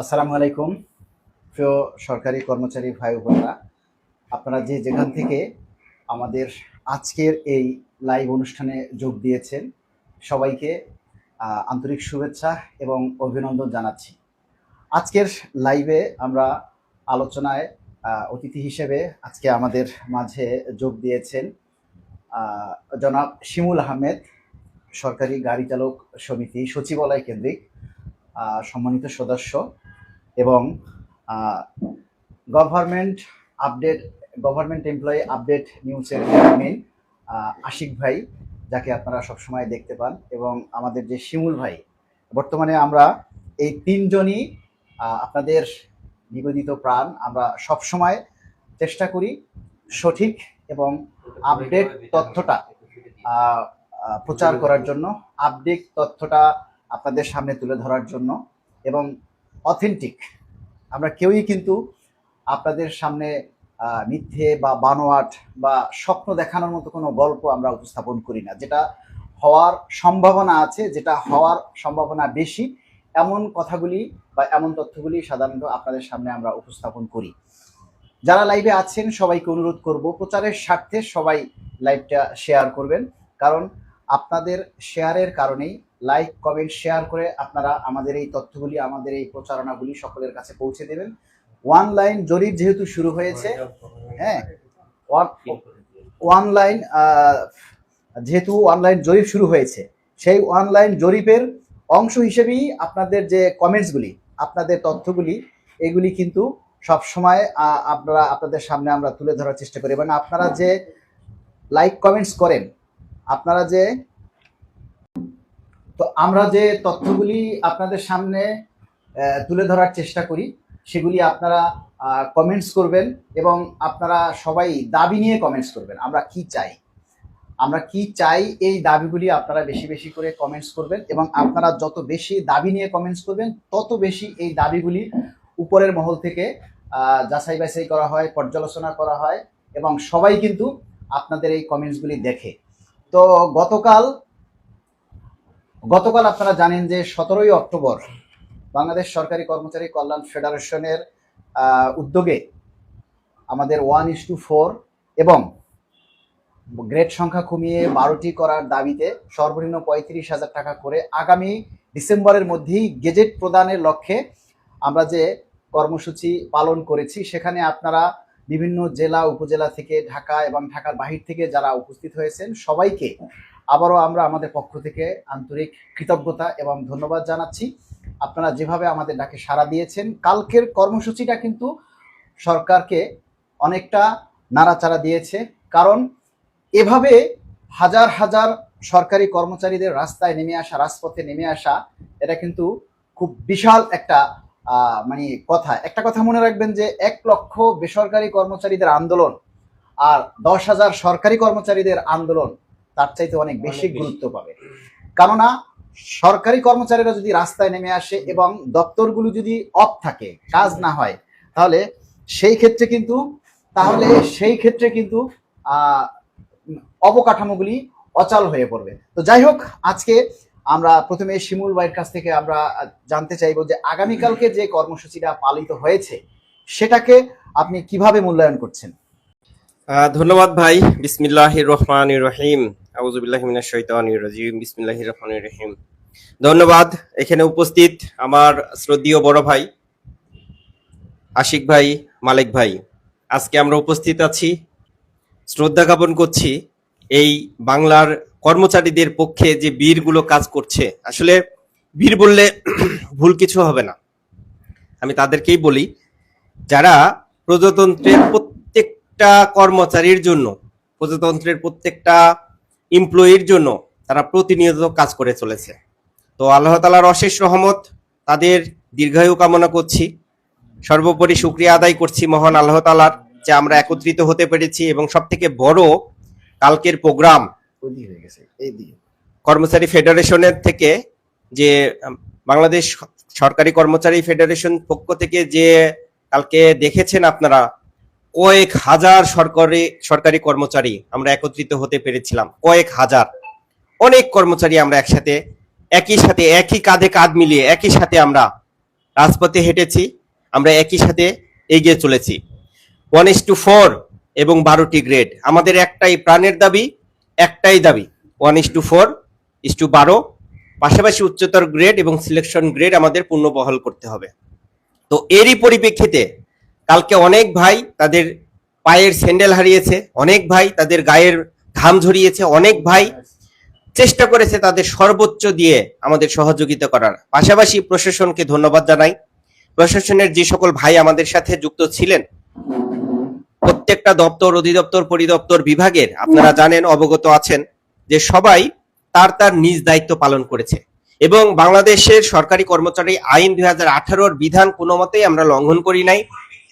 আসসালামু আলাইকুম প্রিয় সরকারি কর্মচারী ভাই বোনেরা, আপনারা যে যেখান থেকে আমাদের আজকের এই লাইভ অনুষ্ঠানে যোগ দিয়েছেন সবাইকে আন্তরিক শুভেচ্ছা এবং অভিনন্দন জানাচ্ছি। আজকের লাইভে আমরা আলোচনায় অতিথি হিসেবে আজকে আমাদের মাঝে যোগ দিয়েছেন জনাব শিমুল আহমেদ, সরকারি গাড়ি চালক সমিতি সচিবালয় কেন্দ্রিক সম্মানিত সদস্য এবং গভর্নমেন্ট এমপ্লয়ি আপডেট নিউজের অ্যাডমিন আশিক ভাই, যাকে আপনারা সবসময় দেখতে পান, এবং আমাদের যে শিমুল ভাই। বর্তমানে আমরা এই তিনজনই আপনাদের নিবেদিত প্রাণ। আমরা সবসময় চেষ্টা করি সঠিক এবং আপডেট তথ্যটা প্রচার করার জন্য, আপডেট তথ্যটা আপনাদের সামনে তুলে ধরার জন্য এবং অথেন্টিক। আমরা কেউই কিন্তু আপনাদের সামনে মিথ্যে বা বানোয়াট বা স্বপ্ন দেখানোর মতো কোনো গল্প আমরা উপস্থাপন করি না। যেটা হওয়ার সম্ভাবনা আছে, যেটা হওয়ার সম্ভাবনা বেশি, এমন কথাগুলি বা এমন তথ্যগুলি সাধারণত আপনাদের সামনে আমরা উপস্থাপন করি। যারা লাইভে আছেন সবাইকে অনুরোধ করব, প্রচারের স্বার্থে সবাই লাইভটা শেয়ার করবেন, কারণ আপনাদের শেয়ারের কারণেই, লাইক কমেন্ট শেয়ার করে আপনারা আমাদের এই তথ্যগুলি, আমাদের এই প্রচারণাগুলি সকলের কাছে পৌঁছে দেবেন। অনলাইন জরিপ যেহেতু শুরু হয়েছে, হ্যাঁ, অনলাইন জরিপ শুরু হয়েছে, সেই অনলাইন জরিপের অংশ হিসেবেই আপনাদের যে কমেন্টসগুলি, আপনাদের তথ্যগুলি, এগুলি কিন্তু সবসময় আপনাদের সামনে আমরা তুলে ধরার চেষ্টা করি। এবং আপনারা যে লাইক কমেন্টস করেন, আপনারা যে আমরা যে তথ্যগুলি আপনাদের সামনে তুলে ধরার চেষ্টা করি, সেগুলি আপনারা কমেন্টস করবেন এবং আপনারা সবাই দাবি নিয়ে কমেন্টস করবেন। আমরা কি চাই এই দাবিগুলি আপনারা বেশি বেশি করে কমেন্টস করবেন, এবং আপনারা যত বেশি দাবি নিয়ে কমেন্টস করবেন তত বেশি এই দাবিগুলি উপরের মহল থেকে যাচাই বাছাই করা হয়, পর্যালোচনা করা হয়, এবং সবাই কিন্তু আপনাদের এই কমেন্টসগুলি দেখে। তো গতকাল আপনারা জানেন যে 17ই অক্টোবর বাংলাদেশ সরকারি কর্মচারী কল্যাণ ফেডারেশনের উদ্যোগে আমাদের 1:4 এবং গ্রেড সংখ্যা কমিয়ে 12টি করার দাবিতে সর্বনিম্ন 35,000 টাকা করে আগামী ডিসেম্বরের মধ্যেই গেজেট প্রদানের লক্ষ্যে আমরা যে কর্মসূচি পালন করেছি, সেখানে আপনারা বিভিন্ন জেলা উপজেলা থেকে, ঢাকা এবং ঢাকার বাহির থেকে যারা উপস্থিত হয়েছেন সবাইকে আবারও আমরা আমাদের পক্ষ থেকে আন্তরিক কৃতজ্ঞতা এবং ধন্যবাদ জানাচ্ছি। আপনারা যেভাবে আমাদের ডাকে সাড়া দিয়েছেন, কালকের কর্মসূচিটা কিন্তু সরকারকে অনেকটা নাড়াচাড়া দিয়েছে, কারণ এভাবে হাজার হাজার সরকারি কর্মচারীদের রাস্তায় নেমে আসা, রাজপথে নেমে আসা, এটা কিন্তু খুব বিশাল একটা একটা কথা মনে রাখবেন যে 1 লক্ষ বেসরকারি কর্মচারীদের আন্দোলন আর 10,000 সরকারি কর্মচারীদের আন্দোলন তার চাইতে অনেক বেশি গুরুত্ব পাবে। কেননা সরকারি কর্মচারীরা যদি রাস্তায় নেমে আসে এবং দপ্তরগুলো যদি অফ থাকে, কাজ না হয়, তাহলে সেই ক্ষেত্রে কিন্তু অবকাঠামোগুলি অচল হয়ে পড়বে। তো যাই হোক, আজকে আমরা প্রথমে শিমুল ভাইয়ের কাছ থেকে আমরা জানতে চাইবো যে আগামীকালকে যে কর্মসূচিটা পালিত হয়েছে সেটাকে আপনি কিভাবে মূল্যায়ন করছেন? ধন্যবাদ ভাই। বিসমিল্লাহির রহমানির রহিম। আউযু বিল্লাহি মিনাশ শাইতানির রাজিম। বিসমিল্লাহির রহমানির রহিম। ধন্যবাদ এখানে উপস্থিত আমার শ্রদ্ধেয় বড় ভাই আশিক ভাই, মালিক ভাই। আজকে আমরা উপস্থিত আছি, শ্রদ্ধা জ্ঞাপন করছি এই বাংলার কর্মচারীদের পক্ষে যে বীরগুলো কাজ করছে। আসলে বীর বললে ভুল কিছু হবে না, আমি তাদেরকেই বলি যারা প্রজাতন্ত্রের প্রত্যেকটা কর্মচারীর জন্য, প্রজাতন্ত্রের প্রত্যেকটা এমপ্লয়ির জন্য তারা প্রতিনিয়ত কাজ করে চলেছে। তো আল্লাহ তাআলার অশেষ রহমত, তাদের দীর্ঘায়ু কামনা করছি। সর্বোপরি শুকরিয়া আদায় করছি মহান আল্লাহ তাআলার যে আমরা একত্রিত হতে পেরেছি, এবং সব থেকে বড় কালকের প্রোগ্রাম কর্মচারী ফেডারেশনের থেকে, যে বাংলাদেশ সরকারি কর্মচারী ফেডারেশন পক্ষ থেকে যে কালকে দেখেছেন আপনারা, কয়েক হাজার সরকারি কর্মচারী আমরা একত্রিত হতে পেরেছিলাম। কয়েক হাজার, অনেক কর্মচারী আমরা একই সাথে একই কাঁধে কাঁধ মিলিয়ে একই সাথে আমরা রাজপথে হেঁটেছি, আমরা একই সাথে এগিয়ে চলেছি। 1:4 এবং 12টি গ্রেড, আমাদের একটাই প্রাণের দাবি, একটাই দাবি 1:4:12, পাশাপাশি উচ্চতর গ্রেড এবং সিলেকশন গ্রেড আমাদের পূর্ণবহাল করতে হবে। তো এরই পরিপ্রেক্ষিতে কালকে অনেক ভাই তাদের পায়ের স্যান্ডেল হারিয়েছে, অনেক ভাই তাদের গায়ের ঘাম ঝরিয়েছে, অনেক ভাই চেষ্টা করেছে তাদের সর্বোচ্চ দিয়ে আমাদের সহযোগিতা করার। পাশাপাশি প্রশাসনকে ধন্যবাদ জানাই। প্রশাসনের যে সকল ভাই আমাদের সাথে যুক্ত ছিলেন, প্রত্যেকটা দপ্তর, অধিদপ্তর, পরিদপ্তর, বিভাগের আপনারা জানেন, অবগত আছেন যে সবাই তার তার নিজ দায়িত্ব পালন করেছে এবং বাংলাদেশের সরকারি কর্মচারী আইন 2018-র বিধান কোনো মতেই আমরা লঙ্ঘন করি নাই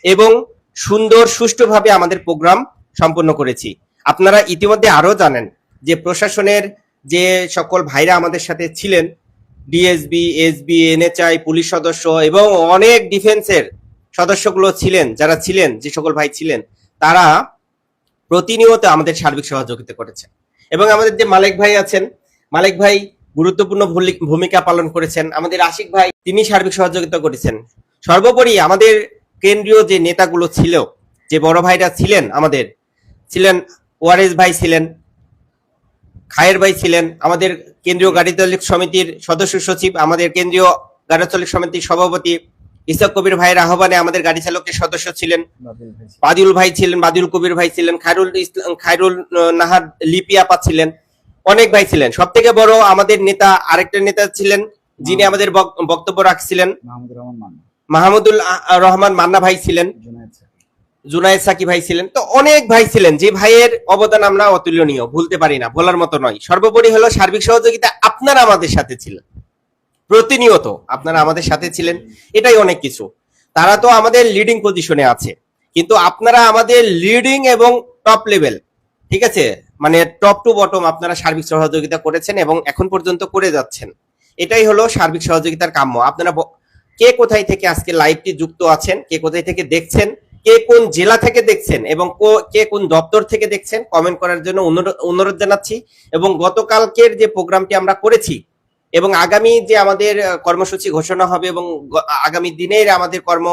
এবং সুন্দর সুষ্ঠুভাবে আমাদের প্রোগ্রাম সম্পন্ন করেছি। আপনারা ইতিমধ্যে আরো জানেন যে প্রশাসনের যে সকল ভাইরা আমাদের সাথে ছিলেন, ডিএসবি, এসবি, এনএচআই, পুলিশ সদস্য এবং অনেক ডিফেন্সের সদস্যগুলো ছিলেন, যারা ছিলেন, যে সকল ভাই ছিলেন, তারা প্রতিনিয়ত আমাদের সার্বিক সহযোগিতা করেছে। এবং আমাদের যে মালিক ভাই আছেন, মালিক ভাই গুরুত্বপূর্ণ ভূমিকা পালন করেছেন। আমাদের আশিক ভাই, তিনি সার্বিক সহযোগিতা করেছেন। সর্বোপরি আমাদের কেন্দ্রীয় যে নেতাগুলো ছিল, যে বড় ভাইরা ছিলেন, আমাদের ছিলেন ওয়ারেস ভাই ছিলেন, খায়ের ভাই ছিলেন, আমাদের কেন্দ্রীয় গাড়ি চালক সমিতির সদস্য সচিব, আমাদের কেন্দ্রীয় গাড়ি চালক সমিতির সভাপতি ইসাক কবির ভাইয়ের আহ্বানে আমাদের গাড়ি চালকের সদস্য ছিলেন, বাদিউল ভাই ছিলেন, বাদিউল কবির ভাই ছিলেন, খায়রুল নাহার লিপি আপা ছিলেন, অনেক ভাই ছিলেন। সব থেকে বড় আমাদের নেতা, আরেকটা নেতা ছিলেন যিনি আমাদের বক্তব্য রাখছিলেন, মাহমুদুল রহমান মান্না ভাই ছিলেন, জুনায়েদ সাকি ভাই ছিলেন। তো অনেক ভাই ছিলেন, যে ভাইয়ের অবদান আমরা অতুলনীয়, ভুলতে পারি না, ভোলার মতো নয়। সর্বোপরি হলো সার্বিক সহযোগিতা, আপনারা আমাদের সাথে ছিলেন, প্রতিনিয়ত আপনারা আমাদের সাথে ছিলেন, এটাই অনেক কিছু। তারা তো আমাদের লিডিং পজিশনে আছে, কিন্তু আপনারা আমাদের লিডিং এবং টপ লেভেল, ঠিক আছে, মানে টপ টু বটম আপনারা সার্বিক সহযোগিতা করেছেন এবং এখন পর্যন্ত করে যাচ্ছেন। এটাই হলো সার্বিক সহযোগিতার কাম্য। আপনারা কে কোথায় থেকে আজকে লাইভটি যুক্ত আছেন, কে কোথায় থেকে দেখছেন, কে কোন জেলা থেকে দেখছেন এবং কে কোন দপ্তর থেকে দেখছেন, কমেন্ট করার জন্য অনুরোধ জানাচ্ছি। এবং গতকালকের যে প্রোগ্রামটি আমরা করেছি এবং আগামী যে আমাদের কর্মসূচি ঘোষণা হবে এবং আগামী দিনের আমাদের কর্ম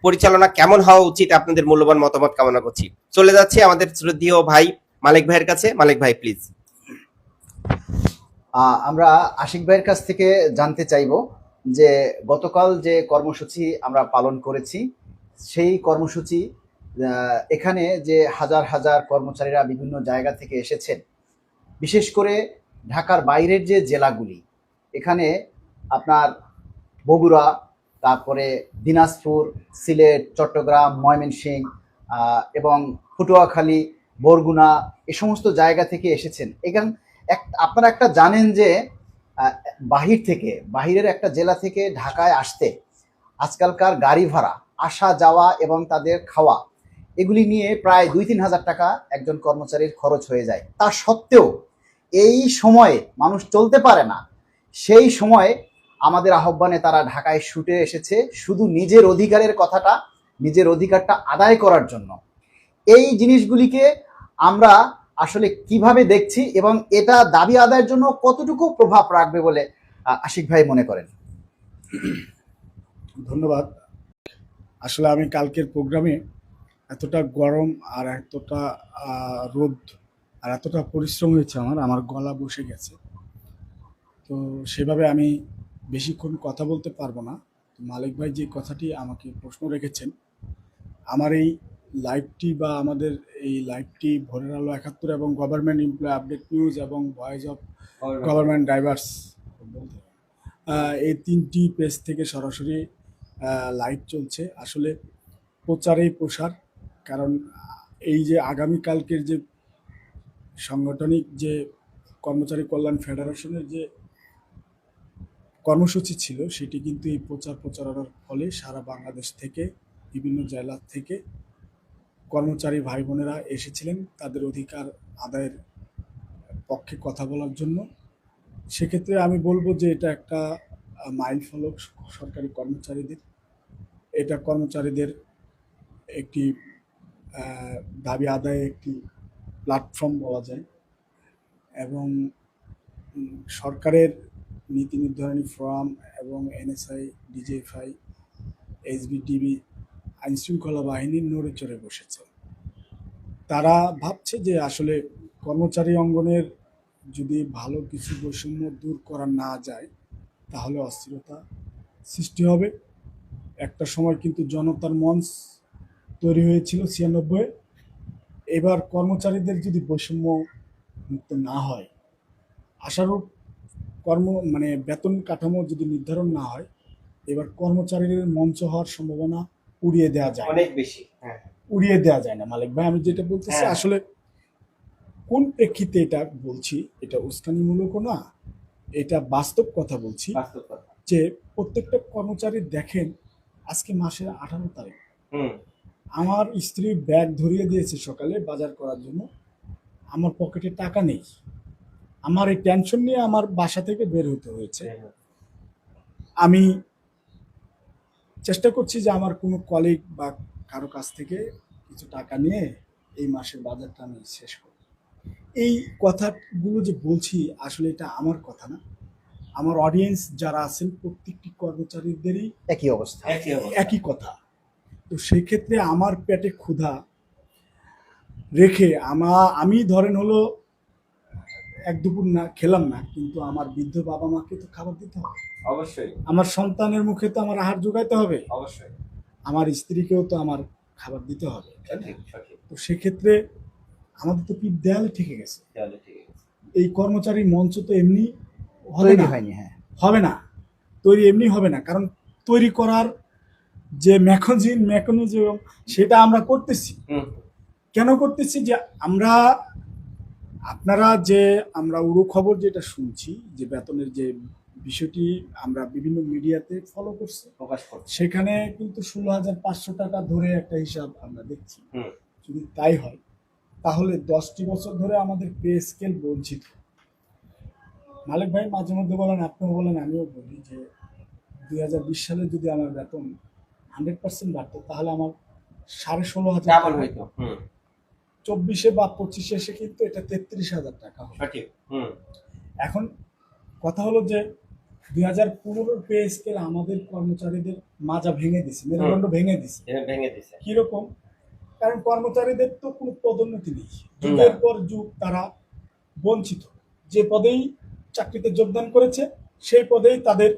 পরিচালনা কেমন হওয়া উচিত, আপনাদের মূল্যবান মতামত কামনা করছি। চলে যাচ্ছি আমাদের শ্রদ্ধেয় ভাই মালিক ভাইয়ের কাছে। মালিক ভাই প্লিজ। আমরা আশিক ভাইয়ের কাছ থেকে জানতে চাইব যে গতকাল যে কর্মসূচি আমরা পালন করেছি, সেই কর্মসূচি এখানে যে হাজার হাজার কর্মচারীরা বিভিন্ন জায়গা থেকে এসেছেন, বিশেষ করে ঢাকার বাইরের যে জেলাগুলি, এখানে আপনার বগুড়া, তারপরে দিনাজপুর, সিলেট, চট্টগ্রাম, ময়মনসিংহ এবং পটুয়াখালী, বরগুনা, এ সমস্ত জায়গা থেকে এসেছেন। এখানে আপনারা একটা জানেন যে বাহিরের একটা জেলা থেকে ঢাকায় আসতে আজকালকার গাড়ি ভাড়া, আসা যাওয়া এবং তাদের খাওয়া, এগুলি নিয়ে প্রায় 2-3 হাজার টাকা একজন কর্মচারীর খরচ হয়ে যায়। তা সত্ত্বেও এই সময়ে মানুষ চলতে পারে না, সেই সময়ে আমাদের আহ্বানে তারা ঢাকায় ছুটে এসেছে শুধু নিজের অধিকারটা আদায় করার জন্য। এই জিনিসগুলিকে আমরা আসলে কিভাবে দেখছি এবং এটা দাবি আদায়ের জন্য কতটুকু প্রভাব রাখবে বলে আশিক ভাই মনে করেন? ধন্যবাদ। আসলে আমি কালকের প্রোগ্রামে এতটা গরম আর এতটা রোদ আর এতটা পরিশ্রম হয়েছে, আমার গলা বসে গেছে, তো সেভাবে আমি বেশিক্ষণ কথা বলতে পারবো না। মালিক ভাই যে কথাটি আমাকে প্রশ্ন রেখেছেন, আমার এই লাইভটি বা আমাদের এই লাইভটি ভোরের আলো 71 এবং গভর্নমেন্ট এমপ্লয় আপডেট নিউজ এবং ভয়েস অফ গভর্নমেন্ট ডাইভার্স, এই 3টি পেজ থেকে সরাসরি লাইভ চলছে। আসলে প্রচারেই প্রসার, কারণ এই যে আগামীকালকের যে সাংগঠনিক যে কর্মচারী কল্যাণ ফেডারেশনের যে কর্মসূচি ছিল, সেটি কিন্তু এই প্রচারণার ফলে সারা বাংলাদেশ থেকে, বিভিন্ন জেলা থেকে কর্মচারী ভাই বোনেরা এসেছিলেন তাদের অধিকার আদায়ের পক্ষে কথা বলার জন্য। সেক্ষেত্রে আমি বলবো যে এটা একটা মাইল ফলক সরকারি কর্মচারীদের, এটা কর্মচারীদের একটি দাবি আদায়ে একটি প্ল্যাটফর্ম বলা যায়। এবং সরকারের নীতি নির্ধারণী ফোরাম এবং এনএসআই, ডিজিএফআই, এসবিটিবি আইনশৃঙ্খলা বাহিনীর নড়ে চড়ে বসেছে। তারা ভাবছে যে আসলে কর্মচারী অঙ্গনের যদি ভালো কিছু বৈষম্য দূর করা না যায় তাহলে অস্থিরতা সৃষ্টি হবে। একটা সময় কিন্তু জনতার মঞ্চ তৈরি হয়েছিল 96। এবার কর্মচারীদের যদি বৈষম্য মুক্ত না হয়, আশারূপ বেতন কাঠামো যদি নির্ধারণ না হয়, এবার কর্মচারীদের মঞ্চ হওয়ার সম্ভাবনা উড়িয়ে দেওয়া যায় না। অনেক বেশি। হ্যাঁ, উড়িয়ে দেওয়া যায় না মালিক ভাই। আমি যেটা বলতেছি হ্যাঁ। আসলে কোন প্রেক্ষিতে এটা বলছি, এটা উস্কানিমূলকও না, এটা বাস্তব কথা বলছি। বাস্তব কথা। যে প্রত্যেকটা কর্মচারী দেখেন, আজকে মাসের 18 তারিখ, হুম, আমার স্ত্রী ব্যাগ ধরিয়ে দিয়েছে সকালে বাজার করার জন্য, আমার পকেটে টাকা নেই, আমার এই টেনশন নিয়ে আমার বাসা থেকে বের হতে হয়েছে। আমি চেষ্টা করছি যে আমার কোনো কলিগ বা কারো কাছ থেকে কিছু টাকা নিয়ে এই মাসের বাজারটা আমি শেষ করব। এই কথাগুলো যে বলছি আসলে এটা আমার কথা না, আমার অডিয়েন্স যারা আছেন প্রত্যেকটি কর্মচারীদেরই একই অবস্থা। একই কথা। তো সেই ক্ষেত্রে আমার পেটে ক্ষুধা রেখে আমি ধরেন হলো এক দুপুর না খেলাম না, কিন্তু আমার বৃদ্ধ বাবা মাকে তো খাবার দিতে হবে, অবশ্যই, আমার সন্তানের মুখে তো আমার আহার যোগাইতে হবে, অবশ্যই। আমার স্ত্রীকেও তো আমার খাবার দিতে হবে। সঠিক, সঠিক। তো সেক্ষেত্রে আমাদের তো পিঠ দেয়ালে ঠেকে গেছে। তাহলে ঠিক আছে। এই কর্মচারী মঞ্চ তো এমনি হবে তৈরি না, হয়নি। হ্যাঁ, হবে না, তৈরি এমনি হবে না। কারণ তৈরি করার যে মেকানিজম সেটা আমরা করতেছি। হুম, কেন করতেছি? যে আমরা উড়ো খবর যেটা শুনছি, যে বেতনের যে বিষয়টি আমরা বিভিন্ন মিডিয়াতে ফলো করছি, প্রকাশ করছে। সেখানে কিন্তু 16,500 টাকা ধরে একটা হিসাব আমরা দেখছি। হুম, যদি তাই হয় তাহলে 10টি বছর ধরে আমাদের পে স্কেল বঞ্চিত। মালিক ভাই মাঝে মধ্যে বলেন, আপনিও বলেন, আমিও বলি যে 2020 সালে যদি আমার বেতন 100% বাড়তো তাহলে আমার 16,500 ডাবল হইতো। হুম, 24-এ বা 25-এ এসে কিন্তু এটা 33,000 টাকা হবে। সঠিক। হুম, এখন কথা হলো যে 2015 পে স্কেল আমাদের কর্মচারীদের মাজা ভেঙে দিছে, মেরুদণ্ড ভেঙে দিছে। এটা ভেঙে দিছে। কিরকম? কারণ কর্মচারীদের তো কোনো পদোন্নতি নেই, যুগের পর যুগ তারা বঞ্চিত। যে পদেই চাকরিতে যোগদান করেছে সেই পদেই তাদের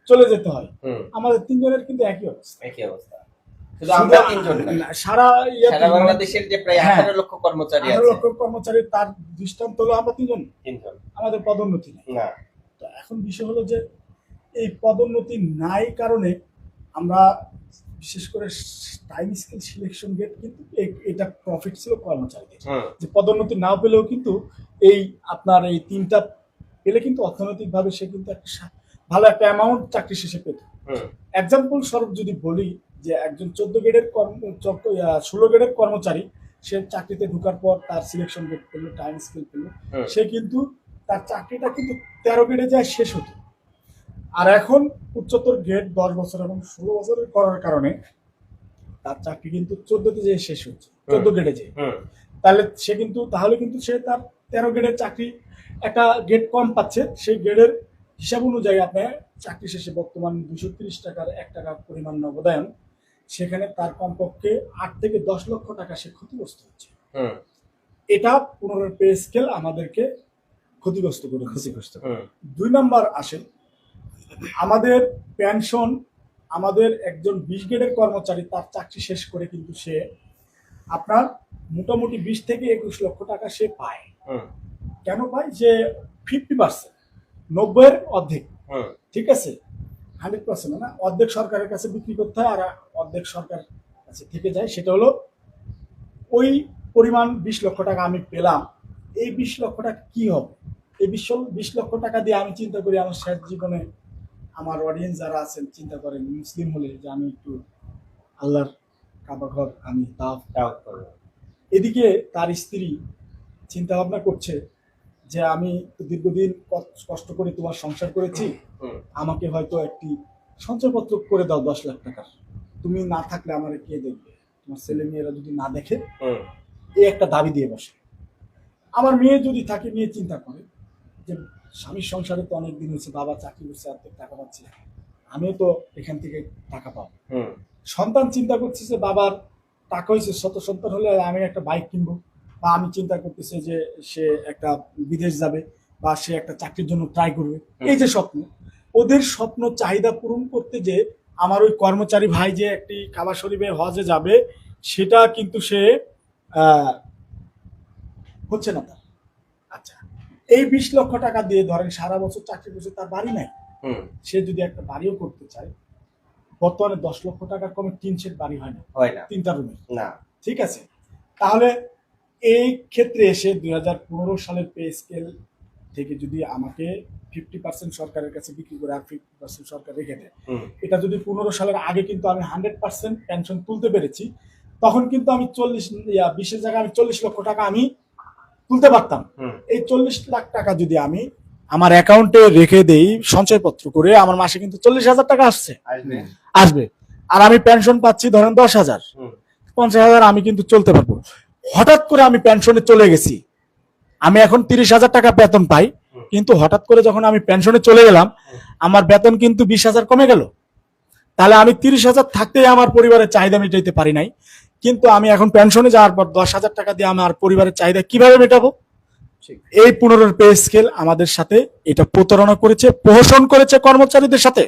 চলে যেতে হয়। হুম, আমাদের তিনজনের কিন্তু একই অবস্থা। একই অবস্থা। শুধু আমরা তিনজন না, সারা সারা বাংলাদেশের যে প্রায় হ্যাঁ, 18 লক্ষ কর্মচারী 18 আছে, লক্ষ কর্মচারী, তার দৃষ্টান্ত হলো আমরা তিনজন, তিনজন আমাদের পদোন্নতি নেই। না। তো এখন বিষয় হলো যে এই পদোন্নতি নাই কারণে আমরা বিশেষ করে টাইম স্কেল সিলেকশন গেট কিন্তু এটা প্রফিট ছিল কর্মচারীদের। হুম, যে পদোন্নতি না পেলেও কিন্তু এই আপনার এই তিনটা পেলে কিন্তু অর্থনৈতিকভাবে সে কিন্তু একটা ভালো একটা অ্যামাউন্ট চাকরি শেষে পেত। হুম, এক্সাম্পল স্বরূপ যদি বলি যে একজন 16 গ্রেডের কর্মচারী সে চাকরিতে ঢোকার পর তার সিলেকশন গেট পেলো, টাইম স্কেল পেলো, হুম, সে কিন্তু তার চাকরিটা কিন্তু 13 গ্রেডে যায় শেষ হতো। আর এখন উচ্চতর গ্রেড 10 বছর এবং 16 বছরের করার কারণে তার চাকরি কিন্তু 14তে যেয়ে শেষ হচ্ছে, 14 গ্রেডে যেয়ে। হুম, তাহলে কিন্তু সে তার 13 গ্রেডের চাকরি একটা গ্রেড কম পাচ্ছে। সেই গ্রেডের হিসাব অনুযায়ী আপনার চাকরি শেষে বর্তমান 230 টাকার 1 টাকা পরিমাণ নগদায়ন, সেখানে তার কমপক্ষে 8 থেকে 10 লক্ষ টাকা সে ক্ষতিগ্রস্ত হচ্ছে। হুম, এটা 15 পে স্কেল আমাদেরকে ক্ষতিগ্রস্ত করে দিচ্ছে। হুম, 2 নম্বর আসে আমাদের পেনশন। আমাদের একজন 20 গ্রেডের কর্মচারী তার চাকরি শেষ করে কিন্তু সে আপনার মোটামুটি 20 থেকে 21 লক্ষ টাকা সে পায়। হুম, কেন পায়? যে 50%, 90-এর অর্ধেক, হুম, ঠিক আছে, 100% না, অর্ধেক সরকারের কাছে বিক্রি করতে হয় আর অর্ধেক সরকার কাছে থেকে যায়। সেটা হলো ওই পরিমাণ 20 লক্ষ টাকা আমি পেলাম। এই 20 লক্ষ টাকা কি হবে? এই 20 লক্ষ টাকা দিয়ে আমি চিন্তা করি আমার শেষ জীবনে, আমার অডিয়েন্স যারা আছেন চিন্তা করেন, মুসলিম হলে যে আমি একটু আল্লাহর কাবা ঘর আমি তাওয়াফ। তাও করবো। এদিকে তার স্ত্রী চিন্তা ভাবনা করছে যে আমি তো দীর্ঘদিন কষ্ট করে তোমার সংসার করেছি, হুম, আমাকে হয়তো একটি সঞ্চয়পত্র করে দাও 10 লাখ টাকার, তুমি না থাকলে আমার কে দেখবে, তোমার ছেলে মেয়েরা যদি না দেখে, হুম, এই একটা দাবি দিয়ে বসে। আমার মেয়ে যদি থাকে, মেয়ে চিন্তা করে যে স্বামীর সংসারে তো অনেক দিন হয়েছে, বাবা চাকরি করছে, আর টাকা পাচ্ছে, আমিও তো এখান থেকে টাকা পাবো। সন্তান চিন্তা করছে যে বাবার টাকা হয়েছে, শত সন্তান হলে আমি একটা বাইক কিনবো, বা আমি চিন্তা করতেছি যে সে একটা বিদেশ যাবে, বা সে একটা চাকরির জন্য ট্রাই করবে। এই যে স্বপ্ন, ওদের স্বপ্ন চাহিদা পূরণ করতে যে আমার ওই কর্মচারী ভাই যে একটি কাবা শরীফে হজে যাবে, সেটা কিন্তু সে হচ্ছে না তার। আচ্ছা, এই 20 লক্ষ টাকা দিয়ে ধরেন সারা বছর চাকরি করছে, তার বাড়ি নাই, সে যদি একটা বাড়িও করতে চায়, বর্তমানে 10 লক্ষ টাকার কমে 3 সেট বাড়ি হয় না, 3টা রুমের না। ঠিক আছে। তাহলে এই ক্ষেত্রে এসে 2015 সালের পে স্কেল থেকে যদি আমাকে 50% সরকারের কাছে বিক্রি করে আর 50% সরকার রেখে দেয়, এটা যদি 15 সালের আগে কিন্তু আমি 100% পেনশন তুলতে পেরেছি, তখন কিন্তু আমি 20-এর জায়গায় আমি 40 লক্ষ টাকা আমি তুলতে পারতাম। এই 40 লাখ টাকা যদি আমি আমার অ্যাকাউন্টে রেখে দেই সঞ্চয়পত্র করে, আমার মাসে কিন্তু 40,000 টাকা আসবে। আর আমি পেনশন পাচ্ছি ধরেন 10,000, 50,000 আমি কিন্তু চলতে পারবো। হঠাৎ করে আমি পেনশনে চলে গেছি, আমি এখন 30,000 টাকা বেতন পাই, কিন্তু হঠাৎ করে যখন আমি পেনশনে চলে গেলাম, আমার বেতন কিন্তু 20,000 কমে গেল। তাহলে আমি 30,000 থাকতেই আমার পরিবারের চাহিদা মেটাইতে পারি নাই, কিন্তু আমি এখন পেনশনে যাওয়ার পর 10,000 টাকা দিয়ে আমার পরিবারের চাহিদা কিভাবে মেটাবো? এই 15 পে স্কেল আমাদের সাথে এটা প্রতারণা করেছে, প্রহসন করেছে কর্মচারীদের সাথে।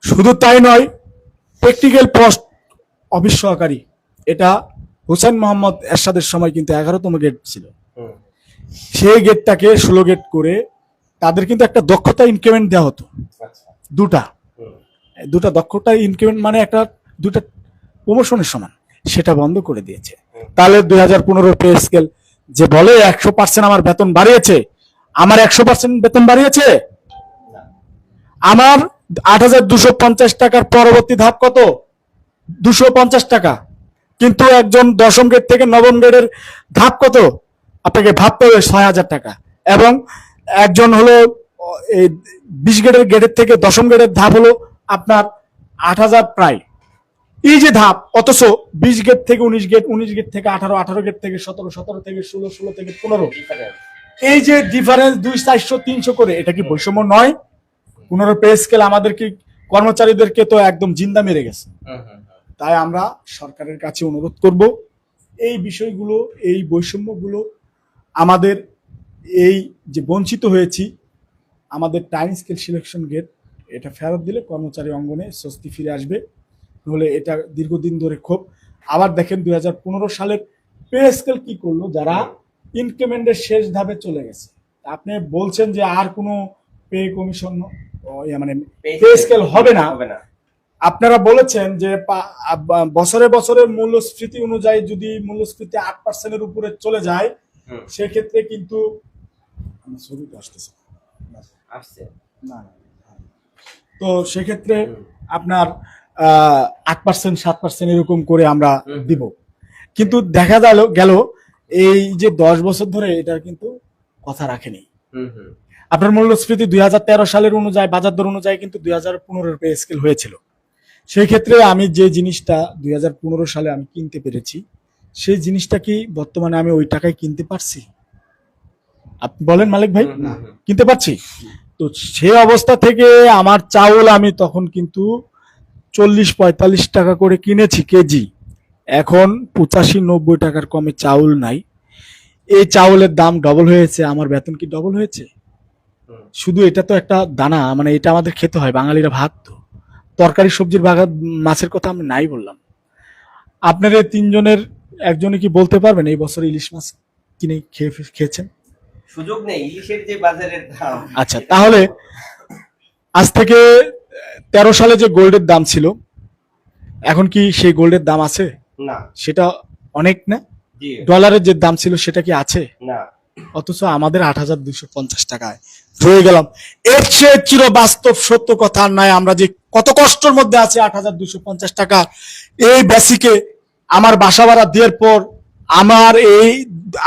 শুধু তাই নয়, প্র্যাকটিক্যাল পোস্ট অফিস সহকারী, এটা হোসেন মোহাম্মদ এরশাদের সময় কিন্তু 11তম গেট ছিল, সেই গেটটাকে 16 গেট করে তাদের কিন্তু একটা দক্ষতা ইনক্রিমেন্ট দেওয়া হতো, দুটা দক্ষতা ইনক্রিমেন্ট মানে দুটা প্রমোশনের সমান, সেটা বন্ধ করে দিয়েছে। তাহলে 2015 পে স্কেল যে বলে 100% আমার বেতন বাড়িয়েছে, আমার 100% বেতন বাড়িয়েছে? আমার 8,250 টাকার পরবর্তী ধাপ কত? 250 টাকা। কিন্তু একজন 10ম গেট থেকে 9ম গেটের ধাপ কত? আপনাকে ভাবতে হবে 6,000 টাকা। এবং একজন হলো 20 গেটের থেকে 10ম গেটের ধাপ হলো আপনার 8,000 প্রায়। এই যে ধাপ, অথচ 20 গেট থেকে 19 গেট, 19 গেট থেকে 18, 18 গেট থেকে 17, 17 থেকে 16, 16 থেকে 15, এই যে ডিফারেন্স 200, 400, 300 করে, এটা কি বৈষম্য নয়? 15 পে স্কেল আমাদেরকে কর্মচারীদেরকে তো একদম জিন্দা মেরে গেছে। তাই আমরা সরকারের কাছে অনুরোধ করব, এই বিষয়গুলো, এই বৈষম্যগুলো, আমাদের এই যে বঞ্চিত হয়েছি, আমাদের টাইম স্কেল সিলেকশন গেট এটা ফেরত দিলে কর্মচারী অঙ্গনে স্বস্তি ফিরে আসবে। হলে এটা দীর্ঘদিন ধরে ক্ষোভ। আবার দেখেন 2015 সালের পে স্কেল কি করলো, যারা ইনক্রিমেন্টের শেষ ধাপে চলে গেছে। আপনি বলছেন যে আর কোনো পে কমিশন মানে পে স্কেল হবে না। আপনারা বলেছেন যে বছরে বছরে মূল্যস্ফীতি অনুযায়ী যদি মূল্যস্ফীতি 8%-এর উপরে চলে যায়, সেক্ষেত্রে কিন্তু তো সেক্ষেত্রে আপনার 8%, 7% এরকম করে আমরা দিব। কিন্তু দেখা গেল এই যে 10 বছর ধরে এটার কিন্তু কথা রাখেনি। আপনার মূল্যস্ফীতি 2013 সালের অনুযায়ী, বাজার দর অনুযায়ী কিন্তু 2015 পে স্কেল হয়েছিল। সেই ক্ষেত্রে আমি যে জিনিসটা 2015 সালে আমি কিনতে পেরেছি, সেই জিনিসটা কি বর্তমানে আমি ওই টাকায় কিনতে পারছি? আপনি বলেন মালিক ভাই, কিনতে পারছি? তো সে অবস্থা থেকে আমার চাউল আমি তখন কিন্তু 40-45 টাকা করে কিনেছি কেজি, এখন 85-90 টাকার কমে চাউল নাই। এই চাউলের দাম ডবল হয়েছে, আমার বেতন কি ডবল হয়েছে? শুধু এটা তো একটা দানা, মানে এটা আমাদের খেতে হয়, বাঙালিরা ভাত তো, তরকারি সবজির বাগান, মাছের কথা আমি নাই বললাম। আপনার এই 3 জনের একজনে কি বলতে পারবেন এই বছর ইলিশ মাছ কিনে খেয়েছেন? সুযোগ নেই, ইলিশের যে বাজারের দাম। আচ্ছা, তাহলে আজ থেকে 13 সালে যে গোল্ডের দাম ছিল, এখন কি সেই গোল্ডের দাম আছে? না। সেটা অনেক না? ডলারের যে দাম ছিল সেটা কি আছে? না। অথচ আমাদের 8,250 টাকায় রয়ে গেলাম। এর চেয়ে চির বাস্তব সত্য কথা আর নাই। আমরা যে কত কষ্টের মধ্যে আছি, 8,250 টাকা এই বেসিকে আমার বাসা ভাড়া দেওয়ার পর আমার এই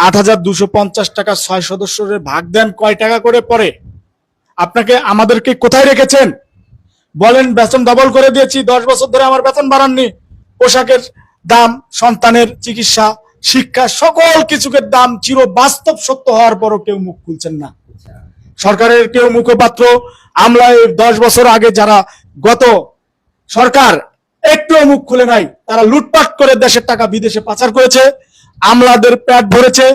8,250 টাকা 6 সদস্যের ভাগ দেন কয় টাকা করে পড়ে? আপনাকে আমাদেরকে কোথায় রেখেছেন বলেন? বেতন ডবল করে দিয়েছি, 10 বছর ধরে আমার বেতন বাড়াননি। পোশাকের দাম, সন্তানের চিকিৎসা, শিক্ষা, সকল কিছুকে দাম চির বাস্তব সত্য হওয়ার পরও কেউ মুখ খুলছেন না। সরকারের কেউ মুখপাত্র, আমলা 10 বছর আগে যারা গত সরকার একটু মুখ খুলে নাই, তারা লুটপাট করে দেশের টাকা বিদেশে পাচার করেছে, আমলাদের পেট ভরেছে,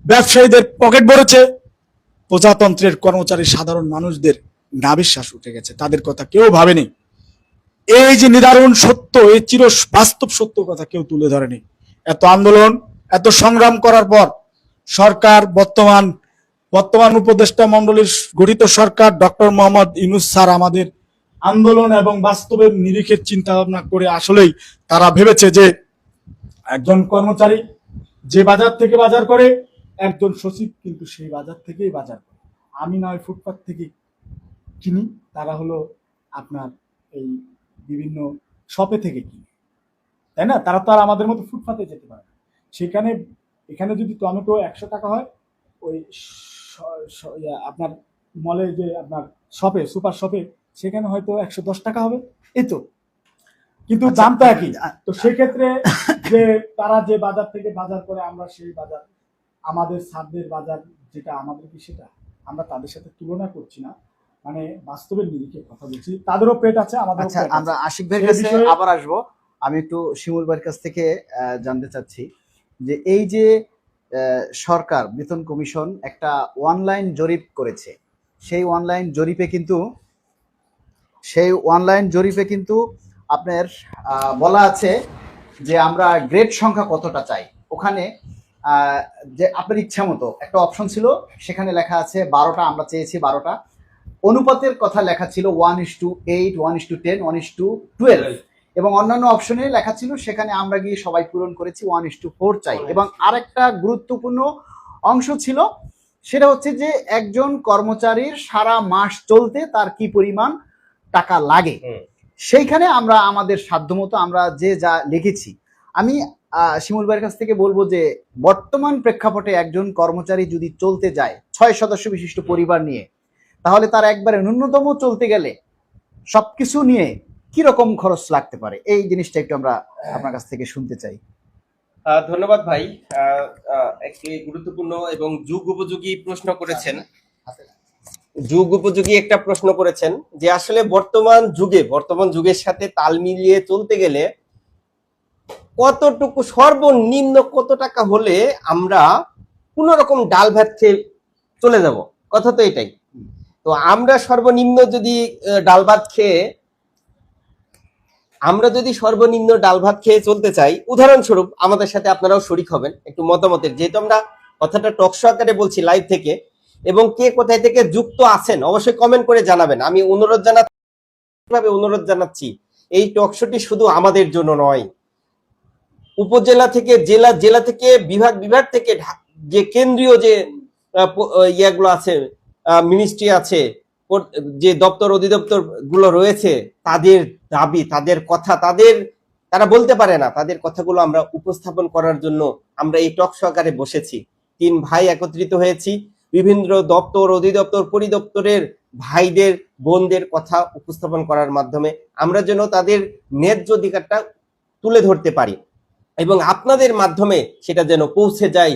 ব্যবসায়ীদের পকেট ভরেছে, প্রজাতন্ত্রের কর্মচারী সাধারণ মানুষদের নাভিশ্বাস উঠে গেছে, তাদের কথা কেউ ভাবেনি। এই যে নিদারুণ সত্য, এই চির বাস্তব সত্য কথা কেউ তুলে ধরেনি। এত আন্দোলন, এত সংগ্রাম করার পর সরকার, বর্তমান উপদেষ্টা মন্ডলীর গঠিত সরকার, ডক্টর মোহাম্মদ ইউনূস স্যার আমাদের আন্দোলন এবং বাস্তবের নিরিখের চিন্তা ভাবনা করে আসলেই তারা ভেবেছে যে একজন কর্মচারী যে বাজার থেকে বাজার করে, একজন সচিব কিন্তু সেই বাজার থেকেই বাজার করে। আমি নয় ফুটপাত থেকে কিনি, তারা হলো আপনার এই বিভিন্ন শপে থেকে কিনে, তাই না? তারা তো আর আমাদের মতো ফুটপাতে যেতে পারে না। সেখানে এখানে যদি টমেটো 100 টাকা হয়, ওই আপনার মলে যে আপনার শপে, সুপার শপে, সেখানে হয়তো 110 টাকা হবে, এই তো, কিন্তু আচ্ছা, দামটা একই। তো সেক্ষেত্রে যে তারা যে বাজার থেকে বাজার করে, আমরা সেই বাজার, আমাদের সাধ্যের বাজার যেটা আমাদের কি, সেটা আমরা তাদের সাথে তুলনা করছি না, মানে বাস্তবের নিরিখে কথা বলছি। তাদেরও পেট আছে, আমাদের। আচ্ছা, আমরা আশিক ভাইয়ের কাছে আবার আসবো। আমি একটু শিমুল ভাইয়ের কাছ থেকে জানতে চাচ্ছি যে এই যে সরকার বেতন কমিশন একটা অনলাইন জরিপ করেছে, সেই অনলাইন জরিপে কিন্তু আপনার বলা আছে যে আমরা গ্রেড সংখ্যা কতটা চাই। ওখানে যে আপনার ইচ্ছা মতো একটা অপশন ছিল, সেখানে লেখা আছে 12টা, আমরা চেয়েছি 12টা। অনুপাতের কথা লেখা ছিল 1:8, 1:10, 1:12, এবং অন্যান্য অপশনে লেখা ছিল, সেখানে আমরা গিয়ে সবাই পূরণ করেছি 1:4 চাই। এবং আরেকটা গুরুত্বপূর্ণ অংশ ছিল, সেটা হচ্ছে যে একজন কর্মচারীর সারা মাস চলতে তার কি পরিমাণ টাকা লাগে, সেইখানে আমরা আমাদের সাধ্যমতো আমরা যে যা লিখেছি। আমি শিমুল ভাইয়ের কাছ থেকে বলবো যে বর্তমান প্রেক্ষাপটে একজন কর্মচারী যদি চলতে যায় 6 সদস্য বিশিষ্ট পরিবার নিয়ে, তাহলে তার একবারে ন্যূনতম চলতে গেলে সবকিছু নিয়ে কি রকম খরচ লাগতে পারে, এই জিনিসটা একটু আমরা আপনার কাছ থেকে শুনতে চাই। ধন্যবাদ ভাই। একটি গুরুত্বপূর্ণ এবং যুগ উপযোগী প্রশ্ন করেছেন। যুগ উপযোগী একটা প্রশ্ন করেছেন যে আসলে বর্তমান যুগের সাথে তাল মিলিয়ে চলতে গেলে কতটুকু, সর্বনিম্ন কত টাকা হলে আমরা কোন রকম ডাল ভাত খেয়ে চলে যাব, কথা তো এটাই। তো আমরা সর্বনিম্ন যদি ডাল ভাত খেয়ে চলতে চাই, উদাহরণস্বরূপ আমাদের সাথে আপনারাও শরিক হবেন একটু মতামতের, যেহেতু আমরা কথাটা টকশো আকারে বলছি লাইভ থেকে, এবং কে কোথায় থেকে যুক্ত আছেন অবশ্যই কমেন্ট করে জানাবেন। আমি অনুরোধ জানাচ্ছি এই টকশোটি শুধু আমাদের জন্য নয়, উপজেলা থেকে জেলা থেকে বিভাগ থেকে যে কেন্দ্রীয় যে ইয়াগুলো আছে, মিনিস্ট্রি আছে, যে দপ্তর অধিদপ্তর গুলো রয়েছে, তাদের দাবি, তাদের কথা, তারা বলতে পারে না, তাদের কথাগুলো আমরা উপস্থাপন করার জন্য আমরা এই টক সহকারে বসেছি। 3 ভাই একত্রিত হয়েছি, বিভিন্ন দপ্তর অধিদপ্তর পরিদপ্তরের ভাইদের বোনদের কথা উপস্থাপন করার মাধ্যমে আমরা যেন তাদের ন্যায্য অধিকারটা তুলে ধরতে পারি, এবং আপনাদের মাধ্যমে সেটা যেন পৌঁছে যায়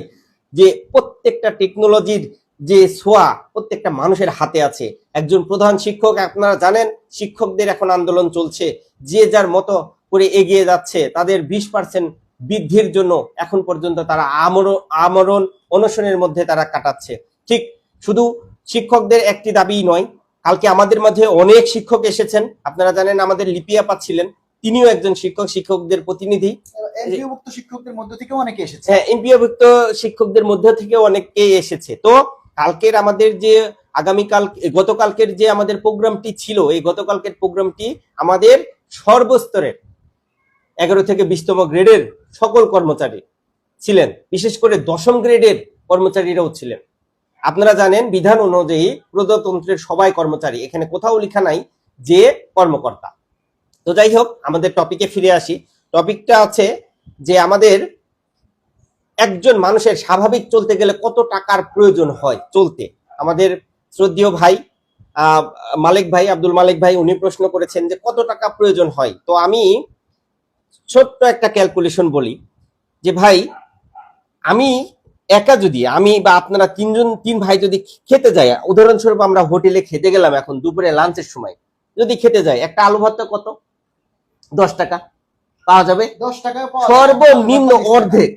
যে প্রত্যেকটা টেকনোলজির যে ছোঁয়া প্রত্যেকটা মানুষের হাতে আছে। একজন প্রধান শিক্ষক, আপনারা জানেন শিক্ষকদের এখন আন্দোলন চলছে, যে যার মতো করে এগিয়ে যাচ্ছে, তাদের 20% বৃদ্ধির জন্য এখন পর্যন্ত তারা আমরণ অনশনের মধ্যে তারা কাটাচ্ছে। ঠিক শুধু শিক্ষকদের একটি দাবি নয়, কালকে আমাদের মাঝে অনেক শিক্ষক এসেছেন, আপনারা জানেন আমাদের লিপিয়া পাচ্ছিলেন, তিনিও একজন শিক্ষকদের প্রতিনিধি। এমপিওভুক্ত শিক্ষকদের মধ্য থেকেও অনেকে এসেছে। হ্যাঁ, এমপিওভুক্ত শিক্ষকদের মধ্য থেকে অনেকেই এসেছে। তো কালকের আমাদের যে গতকালকের যে আমাদের প্রোগ্রামটি ছিল, এই গতকালকের প্রোগ্রামটি আমাদের সর্বস্তরের 11 থেকে 20তম গ্রেডের সকল কর্মচারী ছিলেন, বিশেষ করে 10ম গ্রেডের কর্মচারীরাও ছিলেন। আপনারা জানেন বিধান অনুযায়ী প্রজাতন্ত্রের সবাই কর্মচারী, এখানে কোথাও লেখা নাই যে কর্মকর্তা। তো যাই হোক, আমাদের টপিকে ফিরে আসি। টপিকটা আছে যে আমাদের একজন মানুষের স্বাভাবিক চলতে গেলে কত টাকার প্রয়োজন হয় চলতে। আমাদের শ্রদ্ধেয় ভাই আব্দুল মালিক ভাই উনি প্রশ্ন করেছেন যে কত টাকা প্রয়োজন হয়। তো আমি ছোট্ট একটা ক্যালকুলেশন বলি যে ভাই, আমি একা যদি আমি বা আপনারা তিন ভাই যদি খেতে যাই, উদাহরণস্বরূপ আমরা হোটেলে খেতে গেলাম এখন দুপুরে লাঞ্চের সময়, যদি খেতে যাই একটা আলু ভর্তা কত, 10 টাকা পাওয়া যাবে। 10 টাকা সর্বনিম্ন অর্ধেক,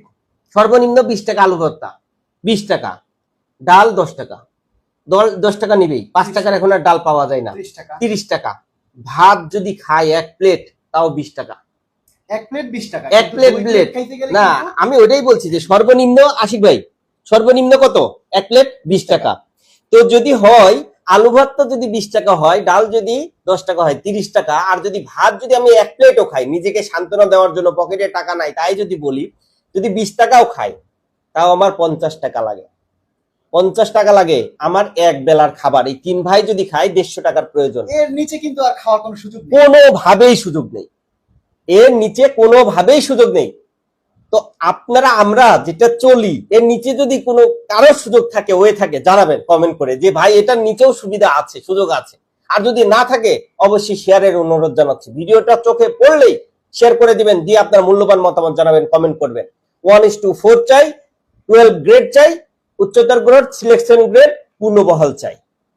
সর্বনিম্ন 20 টাকা আলু ভর্তা, 20 টাকা ডাল, 10 টাকা 10 টাকা নিবেই, 5 টাকার এখন আর ডাল পাওয়া যায় না, 30 টাকা 30 টাকা। ভাত যদি খাই এক প্লেট তাও 20 টাকা, এক প্লেট 20 টাকা, এক প্লেট প্লেট খাইতে গেলে না, আমি ওইটাই বলছি যে সর্বনিম্ন, আশিক ভাই সর্বনিম্ন কত, এক প্লেট 20 টাকা। তো যদি হয় আলু ভর্তা যদি 20 টাকা হয়, ডাল যদি 10 টাকা হয়, 30 টাকা। আর যদি ভাত যদি আমি এক প্লেটও খাই, নিজেকে সান্ত্বনা দেওয়ার জন্য, পকেটে টাকা নাই তাই যদি বলি, যদি 20 টাকাও খাই তাও আমার 50 টাকা লাগে। 50 টাকা লাগে আমার এক বেলার খাবার। এই 3 ভাই যদি খাই 150 টাকার প্রয়োজন। এর নিচে কিন্তু আর খাওয়ার কোনো সুযোগ নেই, কোনোভাবেই সুযোগ নেই, এর নিচে কোনোভাবেই সুযোগ নেই। তো আপনারা আমরা যেটা চলি এর নিচে যদি কোনো কারোর সুযোগ থাকে, হয়ে থাকে, জানাবেন কমেন্ট করে যে ভাই এটার নিচেও সুবিধা আছে, সুযোগ আছে। আর যদি না থাকে অবশ্যই শেয়ারের অনুরোধ জানাচ্ছি। ভিডিওটা চোখে পড়লেই শেয়ার করে দিবেন, দিয়ে আপনার মূল্যবান মতামত জানাবেন, কমেন্ট করবেন। 1:4 চাই, 12 গ্রেড চাই, উচ্চতর গ্রেড, সিলেকশন গ্রেড, পূর্ণবহাল চাই।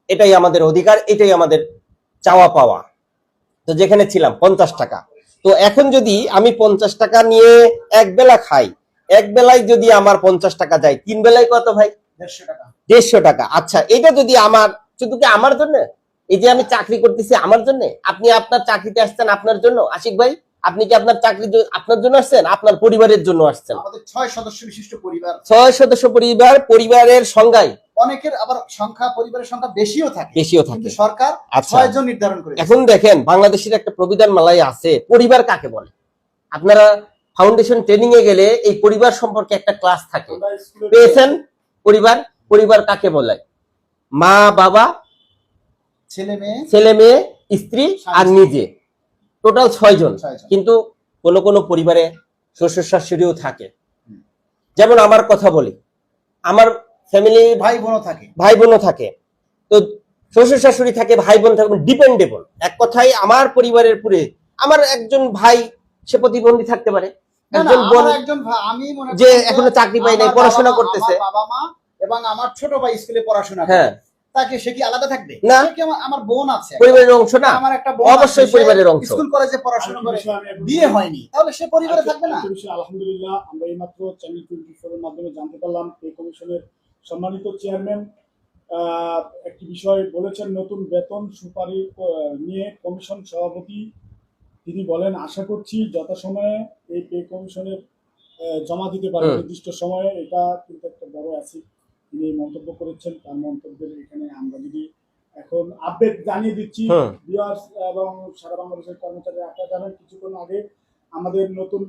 এটাই আমাদের অধিকার, এটাই আমাদের চাওয়া পাওয়া। তো যেখানে ছিলাম 50 টাকা, তো এখন যদি আমি 50 টাকা নিয়ে এক বেলা খাই, এক বেলায় যদি আমার 50 টাকা যায়, 3 বেলায় কত ভাই, 150 টাকা। 150 টাকা। আচ্ছা, এটা যদি আমার, শুধু কি আমার জন্য, এই যে আমি চাকরি করতেছি আমার জন্য, আপনি আপনার চাকরিতে আসছেন আপনার জন্য, আশিক ভাই আপনি কি আপনার চাকরি আপনার জন্য আসছেন, আপনার পরিবারের জন্য আসছেন? আমাদের 6 সদস্য বিশিষ্ট পরিবার, 6 সদস্য পরিবার, পরিবারের সংখ্যায় অনেকের আবার সংখ্যা, পরিবারের সংখ্যা বেশিও থাকে, বেশিও থাকে। কিন্তু সরকার আচ্ছা। 6 জন নির্ধারণ করে। এখন দেখেন বাংলাদেশের একটা প্রবিধান মালাই আছে, পরিবার কাকে বলে। আপনারা ফাউন্ডেশন ট্রেনিং এ গেলে এই পরিবার সম্পর্কে একটা ক্লাস থাকে, পেয়েছেন? পরিবার, পরিবার কাকে বলে? মা বাবা, ছেলে মেয়ে, স্ত্রী আর নিজে, টোটাল 6 জন। কিন্তু কোন কোন পরিবারে শ্বশুর শাশুড়িও থাকে। যেমন আমার কথা বলি, আমার ফ্যামিলি ভাই বোনও থাকে। তো শ্বশুর শাশুড়ি থাকে, ভাই বোন থাকে, ডিপেন্ডেবল। এক কথায় আমার পরিবারের পুরে আমার একজন ভাই সে প্রতিবন্ধী থাকতে পারে, একজন বোন যে এখনো চাকরি পায় নাই, পড়াশোনা করতেছে, বাবা মা এবং আমার ছোট ভাই স্কুলে পড়াশোনা করে, হ্যাঁ, তাকে সে কি আলাদা থাকবে না? আমার বোন আছে, পরিবারের অংশ না? আমার একটা বোন অবশ্যই পরিবারের অংশ। স্কুল কলেজে পড়াশোনা করে, বিয়ে হয়নি, তাহলে সে পরিবারে থাকবে না? আলহামদুলিল্লাহ, আমরা এইমাত্র চ্যানেল 24 এর মাধ্যমে জানতে পারলাম এই কমিশনের সম্মানিত চেয়ারম্যান একটি বিষয় বলেছেন, নতুন বেতন সুপারি নিয়ে কমিশন সভাপতি তিনি বলেন, আশা করছি যথাসময়ে এই পে কমিশনের জমা দিতে পারে নির্দিষ্ট সময়ে। এটা কিন্তু একটা বড় অ্যাসিড তিনি মন্তব্য করেছেন। তার মন্তব্যের এখানে আমরা যদি এখন আপডেট জানিয়ে দিচ্ছি ভিউয়ার্স এবং সারা বাংলাদেশের কর্মচারী, আপনারা জানেন কিছুক্ষণ আগে আমাদের নতুন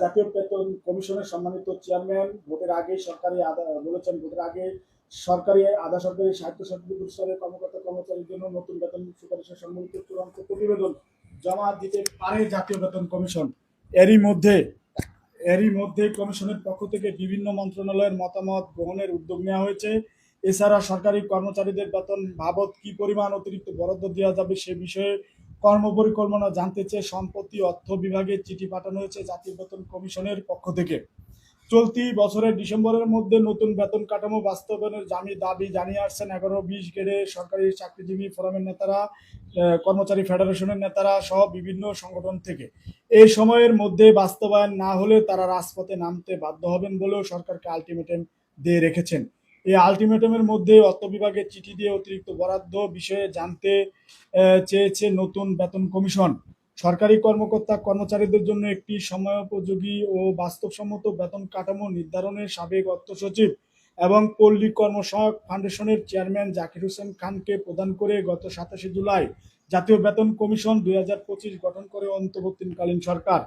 জাতীয় বেতন কমিশনের সম্মানিত চেয়ারম্যান ভোটের আগে বলেছেন, ভোটের আগে সরকারি আধা সরকারি স্বায়ত্তশাসিত প্রতিষ্ঠানের কর্মকর্তা কর্মচারীর জন্য নতুন বেতন সুপারিশের সম্বলিত চূড়ান্ত প্রতিবেদন জমা দিতে পারে জাতীয় বেতন কমিশন। এরই মধ্যে কমিশনের পক্ষ থেকে বিভিন্ন মন্ত্রণালয়ের মতামত গ্রহণের উদ্যোগ নেওয়া হয়েছে। এছাড়া সরকারি কর্মচারীদের বেতন বাবদ কি পরিমাণ অতিরিক্ত বরাদ্দ দেওয়া যাবে সে বিষয়ে কর্মপরিকল্পনা জানতে চেয়ে সম্প্রতি অর্থ বিভাগে চিঠি পাঠানো হয়েছে জাতীয় বেতন কমিশনের পক্ষ থেকে। চলতি বছরের ডিসেম্বরের মধ্যে নতুন বেতন কাঠামো বাস্তবায়নের দাবি জানিয়ে আসছেন 11-20 গ্রেডে সরকারি চাকরিজীবী ফোরামের নেতারা, কর্মচারী ফেডারেশনের নেতারা সহ বিভিন্ন সংগঠন থেকে। এই সময়ের মধ্যে বাস্তবায়ন না হলে তারা রাজপথে নামতে বাধ্য হবেন বলেও সরকারকে আলটিমেটাম দিয়ে রেখেছেন। এই আলটিমেটামের মধ্যে অর্থ বিভাগের চিঠি দিয়ে অতিরিক্ত বরাদ্দ বিষয়ে জানতে চেয়েছে নতুন বেতন কমিশন। সরকারি কর্মকর্তা কর্মচারীদের জন্য একটি সময়োপযোগী ও বাস্তবসম্মত বেতন কাঠামো নির্ধারণে সাবেক অর্থ সচিব এবং পল্লী কর্মসহায়ক ফাউন্ডেশনের চেয়ারম্যান জাকির হোসেন খানকে প্রদান করে গত 27 জুলাই জাতীয় বেতন কমিশন 2025 গঠন করে অন্তর্বর্তীকালীন সরকার।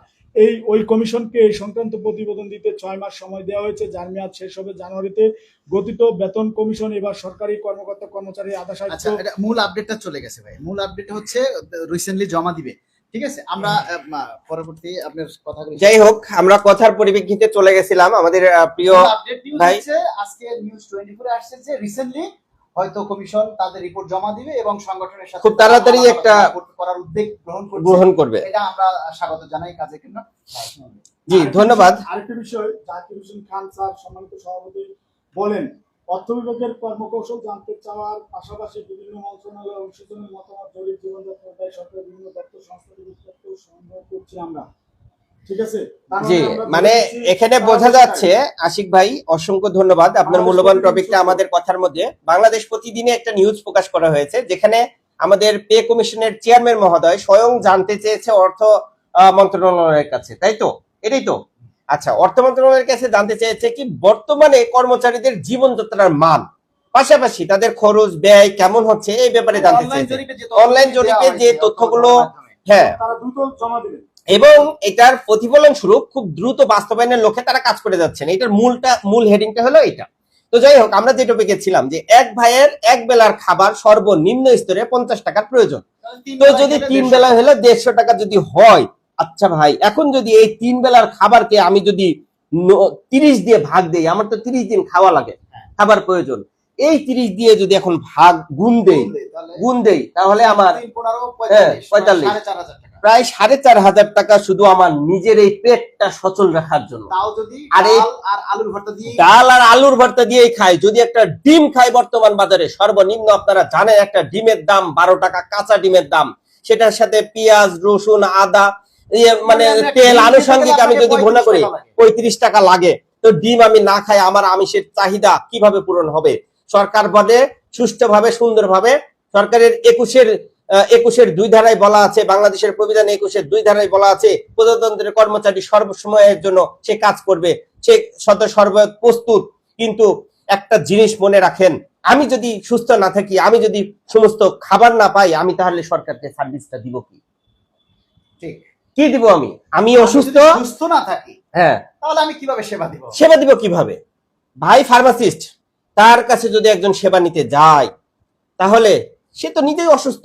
ওই কমিশনকে এই সংক্রান্ত প্রতিবেদন দিতে 6 মাস সময় দেওয়া হয়েছে, যার মেয়াদ শেষ হবে জানুয়ারিতে। গঠিত বেতন কমিশন এবার সরকারি কর্মকর্তা কর্মচারী আধা সাহিত্য। মূল আপডেটটা চলে গেছে ভাই, মূল আপডেট হচ্ছে রিসেন্টলি জমা দিবে। ঠিক আছে, আমরা পরবর্তী আপনার কথাগুলো, যাই হোক, আমরা কথার পরিপ্রেক্ষিতে চলে গেছিলাম আমাদের প্রিয় ভাই। আজকে নিউজ 24 আসছে যে রিসেন্টলি হয়তো কমিশন তাদের রিপোর্ট জমা দিবে এবং সংগঠনের সাথে খুব তাড়াতাড়ি একটা করার উদ্যোগ গ্রহণ করবে। এটা আমরা স্বাগত জানাই কাজে। জি, ধন্যবাদ। আরেকটি বিষয়, জাকির হোসেন খান স্যার সম্মানিত সভাপতি বলেন, অর্থ বিভাগের কর্মকৌশল জানতে চাওয়ার পাশাপাশি বিভিন্ন মন্ত্রণালয় অংশীজনের মতামত জরিপ জীবনযাত্রার দায় সরকারের বিভিন্ন দপ্তর সংস্থা থেকে সংগ্রহ করছি আমরা। ঠিক আছে, তার জি, আমরা মানে বলেছি, এখানে বোঝা যাচ্ছে, আশিক ভাই অসংখ্য ধন্যবাদ আপনার মূল্যবান টপিকটা আমাদের কথার মধ্যে। বাংলাদেশ প্রতিদিনে একটা নিউজ প্রকাশ করা হয়েছে, যেখানে আমাদের পে কমিশনের চেয়ারম্যান মহোদয় স্বয়ং জানতে চেয়েছে অর্থ মন্ত্রণালয়ের কাছে, তাই তো? এটাই তো। আচ্ছা, অর্থ মন্ত্রণালয়ের কাছে জানতে চেয়েছে কি বর্তমানে কর্মচারীদের জীবনযাত্রার মান, পাশাপাশি তাদের খরচ ব্যয় কেমন হচ্ছে এই ব্যাপারে জানতে চেয়েছে। অনলাইন জরিপে যে তথ্যগুলো, হ্যাঁ, তারা দ্রুত জমা দিবেন এবং এটার প্রতিফলন স্বরূপ খুব দ্রুত বাস্তবায়নের লক্ষ্যে তারা কাজ করে যাচ্ছেন। এটার মূল হেডিংটা হলো এটা। তো যাই হোক, আমরা যে টপিকে ছিলাম যে এক ভাইয়ের এক বেলার খাবার সর্বনিম্ন স্তরে 50 টাকার প্রয়োজন। তো যদি 3 বেলা হলে 150 টাকা যদি হয়, আচ্ছা ভাই, এখন যদি এই 3 বেলার খাবারকে আমি যদি 30 দিয়ে ভাগ দেই, আমার তো 30 দিন খাওয়া লাগে, খাবার প্রয়োজন। এই 30 দিয়ে যদি এখন ভাগ গুণ দেই তাহলে আমার 45 প্রায় 4,500 টাকা শুধু আমার নিজের এই পেটটা সচল রাখার জন্য। আর এই ডাল আর আলুর ভর্তা দিয়েই খাই। যদি একটা ডিম খাই বর্তমান বাজারে সর্বনিম্ন আপনারা জানেন একটা ডিমের দাম 12 টাকা, কাঁচা ডিমের দাম, সেটার সাথে পেঁয়াজ, রসুন, আদা, মানে তেল আনুষঙ্গিক আমি যদি ভুনা করি 35 টাকা লাগে। তো ডিম আমি না খাই, আমার আমিষের চাহিদা কিভাবে পূরণ হবে? সরকার বলে সুষ্ঠুভাবে সুন্দরভাবে সরকারের 21-এর 2 ধারায় বলা আছে, বাংলাদেশের প্রবিধান 21-এর 2 ধারায় বলা আছে প্রজাতন্ত্রের কর্মচারী সর্বসময়ের জন্য সে কাজ করবে, সে সর্বদা প্রস্তুত। কিন্তু একটা জিনিস মনে রাখেন, আমি যদি সুস্থ না থাকি, আমি যদি সমস্ত খাবার না পাই, আমি তাহলে সরকারকে সার্ভিসটা দিব কি? ঠিক কি দিব? আমি অসুস্থ না থাকি, হ্যাঁ, তাহলে আমি কিভাবে সেবা দিব কিভাবে? ভাই ফার্মাসিস্ট, তার কাছে যদি একজন সেবা নিতে যায়, তাহলে সে তো নিজেই অসুস্থ,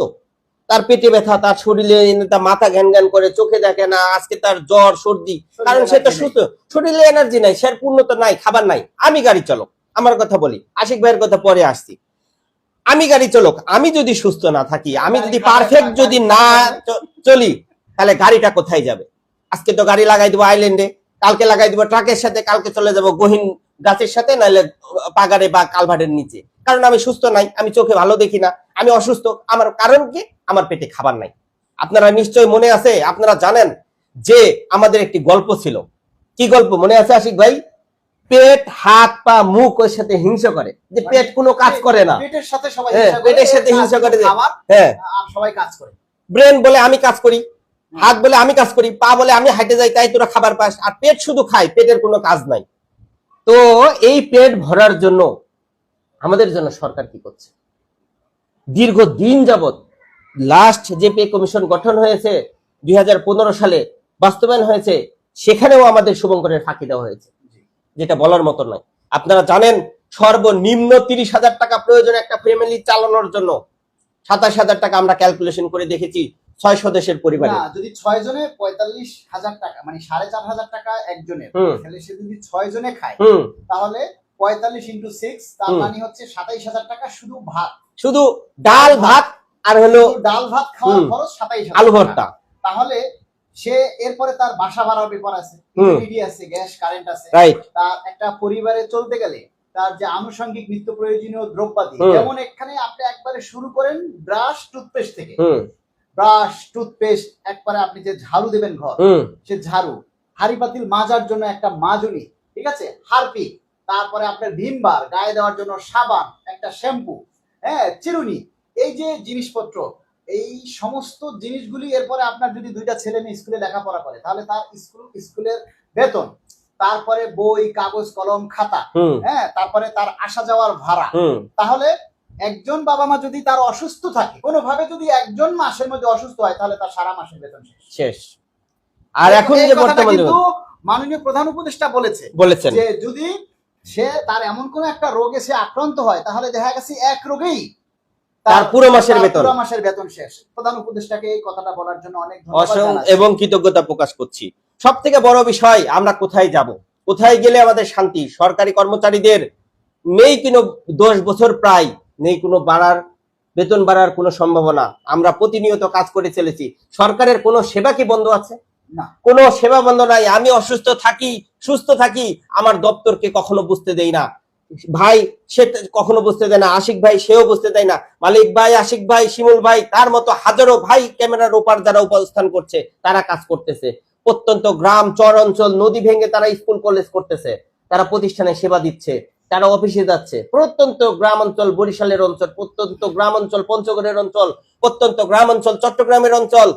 তার পেটে ব্যথা, তার শরীরে মাথা ঘ্যান ঘ্যান করে, চোখে দেখে না, আজকে তার জ্বর সর্দি, কারণ সে তো সুস্থ, শরীরে এনার্জি নাই, সে পূর্ণতা নাই, খাবার নাই। আমি গাড়ি চালক, আমার কথা বলি, আশিক ভাইয়ের কথা পরে আসছি। আমি গাড়ি চালক, আমি যদি সুস্থ না থাকি, আমি যদি পারফেক্ট যদি না চলি, তাহলে গাড়িটা কোথায় যাবে? আজকে তো গাড়ি লাগাই দেবো আইল্যান্ডে, কালকে লাগাই দিব ট্রাকের সাথে, কালকে চলে যাব গহীন গাছের সাথে, নাহলে পাগারে বা কালভার্টের নিচে, কারণ আমি সুস্থ নাই, আমি চোখে ভালো দেখি না, আমি অসুস্থ। আমার কারণ কি? আমার পেটে খাবার নাই। আপনারা নিশ্চয় মনে আছে, আপনারা জানেন যে আমাদের একটি গল্প ছিল। কি গল্প মনে আছে আশিক ভাই? পেট, হাত, পা, মুখ ওর সাথে হিংসা করে, যে পেট কোনো কাজ করে না, পেটের সাথে সবাই পেটের সাথে হিংসা করে, হ্যাঁ, সবাই কাজ করে। ব্রেন বলে আমি কাজ করি, হাত বলে আমি কাজ করি, পা বলে আমি হাঁটে যাই, তাই তোরা খাবার পাস, আর পেট শুধু খায়, পেটের কোনো কাজ নাই। তো এই পেট ভরার জন্য আমাদের জন্য সরকার কি করছে? দীর্ঘদিন যাবত লাস্ট যে পে কমিশন গঠন হয়েছে 2015 সালে বাস্তবায়ন হয়েছে, সেখানেও আমাদের শুভঙ্করের ফাঁকি দেওয়া হয়েছে, যেটা বলার মতো নয়। আপনারা জানেন সর্বনিম্ন 30,000 টাকা প্রয়োজন একটা ফ্যামিলি চালানোর জন্য। 27,000 টাকা আমরা ক্যালকুলেশন করে দেখেছি 6 সদস্যের পরিবারে। যদি 6 জনে 45,000 টাকা, মানে 4,500 টাকা একজনের, তাহলে সে যদি 6 জনে খায়, তাহলে 45 × 6, তার মানে হচ্ছে 27,000 টাকা শুধু ভাত, শুধু ডাল ভাত, আর হলো ডাল ভাত খাওয়ার খরচ 27,000 আলু ভর্তা। তাহলে সে এরপরে তার বাসা ভাড়ার ব্যাপার আছে, বিডি আছে, গ্যাস কারেন্ট আছে, তার একটা পরিবারে চলতে গেলে তার যে আনুষঙ্গিক নিত্য প্রয়োজনীয় দ্রব্যাদি, যেমন এখানে আপনি একবারে শুরু করেন ব্রাশ টুথপেস্ট থেকে, ব্রাশ টুথপেস্ট, একবারে আপনি যে ঝাড়ু দেবেন ঘর, সে ঝাড়ু, হাড়ি পাতিল মাজার জন্য একটা মাজুনি, ঠিক আছে, হারপিক, তারপরে আপনার ভিমবার, গায়ে দেওয়ার জন্য সাবান, একটা শ্যাম্পু, হ্যাঁ, চিরুনি, এই যে জিনিসপত্র, এই সমস্ত জিনিসগুলি, এরপরে আপনার যদি 2টা ছেলে মেয়ে স্কুলে লেখাপড়া করে, তাহলে তার স্কুলের বেতন, তারপরে বই, কাগজ, কলম, খাতা, হ্যাঁ, তারপরে তার আসা যাওয়ার ভাড়া। তাহলে একজন বাবা মা যদি তার অসুস্থ থাকে, কোনোভাবে যদি একজন মাসের মধ্যে অসুস্থ হয়, তাহলে তার সারা মাসের বেতন শেষ। আর এখন যে বর্তমানে কিন্তু মাননীয় প্রধান উপদেষ্টা বলেছেন যে যদি সে তার এমন কোন একটা রোগে সে আক্রান্ত হয়, তাহলে দেখা গেছে এক রোগেই তার পুরো মাসের বেতন শেষ। প্রধান উপদেষ্টাকে এই কথাটা বলার জন্য অনেক ধন্যবাদ এবং কৃতজ্ঞতা প্রকাশ করছি। সব থেকে বড় বিষয়, আমরা কোথায় যাব, কোথায় গেলে আমাদের শান্তি? সরকারি কর্মচারীদের নেই কোনো 10 বছর প্রায় নেই কোনো বেতন বাড়ার কোনো সম্ভাবনা। আমরা প্রতিনিয়ত কাজ করে চলেছি। সরকারের কোনো সেবা কি বন্ধ আছে? না, কোনো সেবা বন্ধ নাই। আমি অসুস্থ থাকি, সুস্থ থাকি, আমার দপ্তরকে কখনো বুঝতে দেই না। ভাই সে কখনো বুঝতে দেয় না, আশিক ভাই সেও বুঝতে দেয় না, মালিক ভাই, আশিক ভাই, শিমুল ভাই, তার মতো হাজারো ভাই ক্যামেরার ওপার যারা অবস্থান করছে তারা কাজ করতেছে। প্রত্যন্ত গ্রাম চর অঞ্চল নদী ভেঙে তারা স্কুল কলেজ করতেছে, তারা প্রতিষ্ঠানে সেবা দিচ্ছে, তারা অফিসে যাচ্ছে। প্রত্যন্ত গ্রাম অঞ্চল বরিশালের অঞ্চল, প্রত্যন্ত গ্রাম অঞ্চল পঞ্চগড়ের অঞ্চল, প্রত্যন্ত গ্রাম অঞ্চল চট্টগ্রামের অঞ্চল।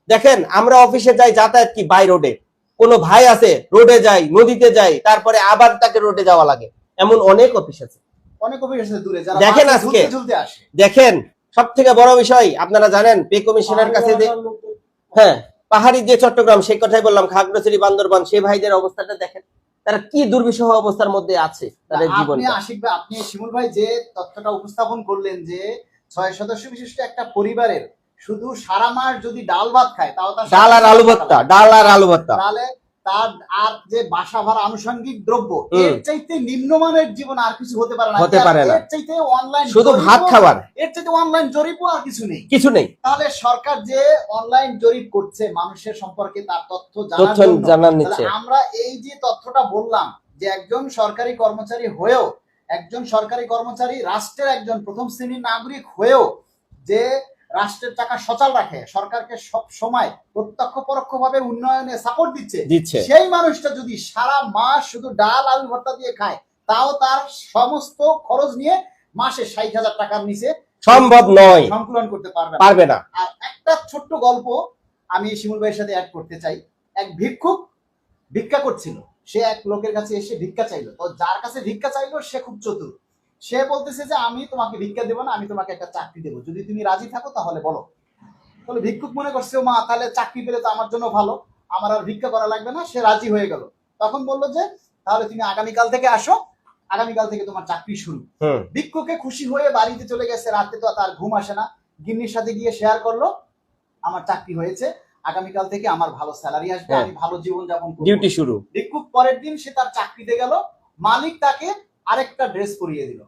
দেখেন আমরা অফিসে যাই যাতায়াত কি বাই রোডে, কোনো ভাই আছে রোডে যাই, নদীতে যাই, তারপরে আবার তাকে রোডে যাওয়া লাগে, এমন অনেক অফিস আছে। অনেক অফিস আছে দূরে, যারা দেখেন বাসে আজকে ঝুলতে ঝুলতে আসে। দেখেন সব থেকে বড় বিষয় আপনারা জানেন পে কমিশনের কাছে যে, হ্যাঁ পাহাড়ি যে চট্টগ্রাম, সেই কথাই বললাম, খাগড়াছড়ি বান্দরবান, সেই ভাইদের অবস্থাটা দেখেন, তারা কি দুর্বিষহ অবস্থার মধ্যে আছে তাদের আপনি জীবনটা। আশিক ভাই, আপনি শিমুল ভাই যে তথ্যটা উপস্থাপন করলেন যে 6 সদস্য বিশিষ্ট একটা পরিবারের শুধু সারা মাস যদি ডাল ভাত খায়, তাও তার ডাল আর আলু ভর্তা, ডাল আর আলু ভর্তা, তাহলে তার আর যে বাসা ভাড়া আনুষঙ্গিক দ্রব্য, এর চাইতে নিম্নমানের জীবন আর কিছু হতে পারে না। হতে পারে না। এর চাইতে অনলাইন শুধু ভাত খাবার, এর চাইতে অনলাইন জরিপও আর কিছু নেই, কিছু নেই। তাহলে সরকার যে অনলাইন জরিপ করছে মানুষের সম্পর্কে তার তথ্য তথ্য জানার জানার জন্য, নিচ্ছে। তাহলে আমরা এই যে তথ্যটা বললাম যে একজন সরকারি কর্মচারী হয়েও, একজন সরকারি কর্মচারী রাষ্ট্রের একজন প্রথম শ্রেণীর নাগরিক হয়েও যে রাষ্ট্রের টাকা সচল রাখে, সরকারকে সব সময় প্রত্যক্ষ পরোক্ষভাবে উন্নয়নে সাপোর্ট দিচ্ছে, সেই মানুষটা যদি সারা মাস শুধু ডাল আলু ভর্তা দিয়ে খায়, তাও তার সমস্ত খরচ নিয়ে মাসে 60,000 টাকার নিচে সম্ভব নয়, সংকুলন করতে পারবে না। আর একটা ছোট্ট গল্প আমি শিমুল ভাইয়ের সাথে অ্যাড করতে চাই। এক ভিক্ষুক ভিক্ষা করছিল, সে এক লোকের কাছে এসে ভিক্ষা চাইলো। তো যার কাছে ভিক্ষা চাইলো সে খুব চতুর, সে বলতেছে যে আমি তোমাকে ভিক্ষা দেবো না, আমি তোমাকে একটা চাকরি দেবো, যদি তুমি রাজি থাকো তাহলে বলো। তাহলে ভিক্ষুক মনে করছে ও মা, তাহলে চাকরি পেলে তো আমার জন্য ভালো, আমার আর ভিক্ষা করা লাগবে না। সে রাজি হয়ে গেল। তখন বললো যে তাহলে তুমি আগামীকাল থেকে আসো, আগামীকাল থেকে তোমার চাকরি শুরু। ভিক্ষুকে খুশি হয়ে বাড়িতে চলে গেছে। রাতে তো তার ঘুম আসে না, গিন্নির সাথে গিয়ে শেয়ার করলো আমার চাকরি হয়েছে, আগামীকাল থেকে আমার ভালো স্যালারি আসবে, আমি ভালো জীবন যাপন করব, ডিউটি শুরু। ভিক্ষুক পরের দিন সে তার চাকরিতে গেল, মালিক তাকে আরেকটা ড্রেস পরিয়ে দিল,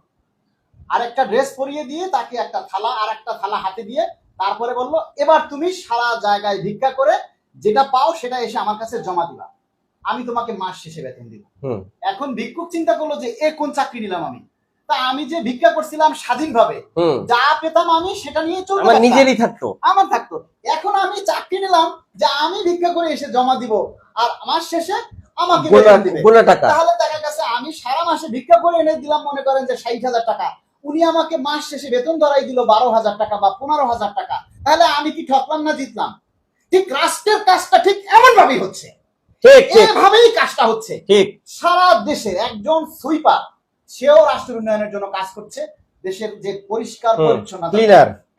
আরেকটা ড্রেস পরিয়ে দিয়ে তাকে একটা থালা আর একটা থালা হাতে দিয়ে তারপরে বলল এবার তুমি সারা জায়গায় ভিক্ষা করে যেটা পাও সেটা এসে আমার কাছে জমা দিবা, আমি তোমাকে মাস শেষে বেতন দিব। এখন ভিক্ষুক চিন্তা করলো যে এ কোন চাকরি নিলাম আমি, তা আমি যে ভিক্ষা করছিলাম স্বাধীনভাবে, যা পেতাম আমি সেটা নিয়ে চলতে আমার নিজেরই থাকতো, আমার থাকতো। এখন আমি চাকরি নিলাম যে আমি ভিক্ষা করে এসে জমা দিব আর মাস শেষে আমাকে বেতন দিবে, তাহলে দেখা গেছে আমি সারা মাসে ভিক্ষা করে এনে দিলাম মনে করেন যে 60,000 টাকা, উনি আমাকে মাস শেষে বেতন ধরাই দিল 12,000 টাকা বা 15,000 টাকা, তাহলে আমি কি ঠকলাম না জিতলাম? ঠিক রাষ্ট্রের কাজটা ঠিক এমন ভাবেই হচ্ছে, এভাবেই কাজটা হচ্ছে। ঠিক সারা দেশে একজন সুইপার, সেও রাষ্ট্রের উন্নয়নের জন্য কাজ করছে, দেশের যে পরিষ্কার পরিচ্ছন্নতা,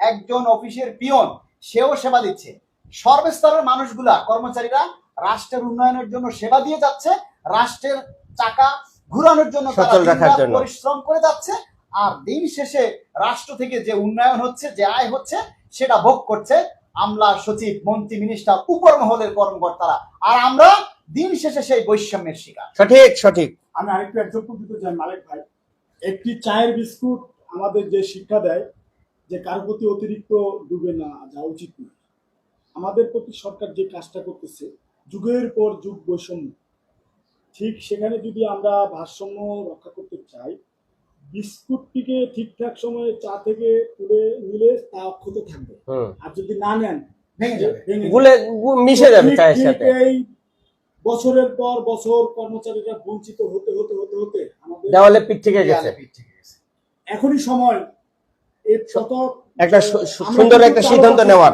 একজন অফিসের পিয়ন, সেও সেবা দিচ্ছে। সর্বস্তরের মানুষগুলা, কর্মচারীরা রাষ্ট্রের উন্নয়নের জন্য সেবা দিয়ে যাচ্ছে, রাষ্ট্রের চাকা ঘুরানোর জন্য পরিশ্রম করে যাচ্ছে। আর দিন শেষে রাষ্ট্র থেকে যে উন্নয়ন হচ্ছে, যে আয় হচ্ছে, সেটা ভোগ করছে আমলা, সচিব, মন্ত্রী, মিনিস্টার, উপর মহলের কর্মকর্তারা। আর আমরা দিন শেষে সেই বৈষম্যের শিকার। সঠিক সঠিক। আমি আরেকটু এক্সাম্পল দিতে চাই মালিক ভাই। একটি চায়ের বিস্কুট আমাদের যে শিক্ষা দেয় যে কারো প্রতি অতিরিক্ত ডুবে না যাওয়া উচিত না, আমাদের প্রতি সরকার যে কাজটা করতেছে যুগের পর যুগ বৈষম্য, ঠিক সেখানে যদি আমরা ভারসাম্য রক্ষা করতে চাই, বিস্কুটটিকে ঠিকঠাক সময়ে চা থেকে তুলে নিলে তা অক্ষত থাকবে, আর যদি না নেন মিশে যাবে চায়ের সাথে। এই বছরের পর বছর কর্মচারীরা বঞ্চিত হতে হতে হতে হতে আমাদের দেওয়ালে পিঠ থেকে গেছে। এখনই সময় একটা সুন্দর একটা সিদ্ধান্ত নেওয়ার।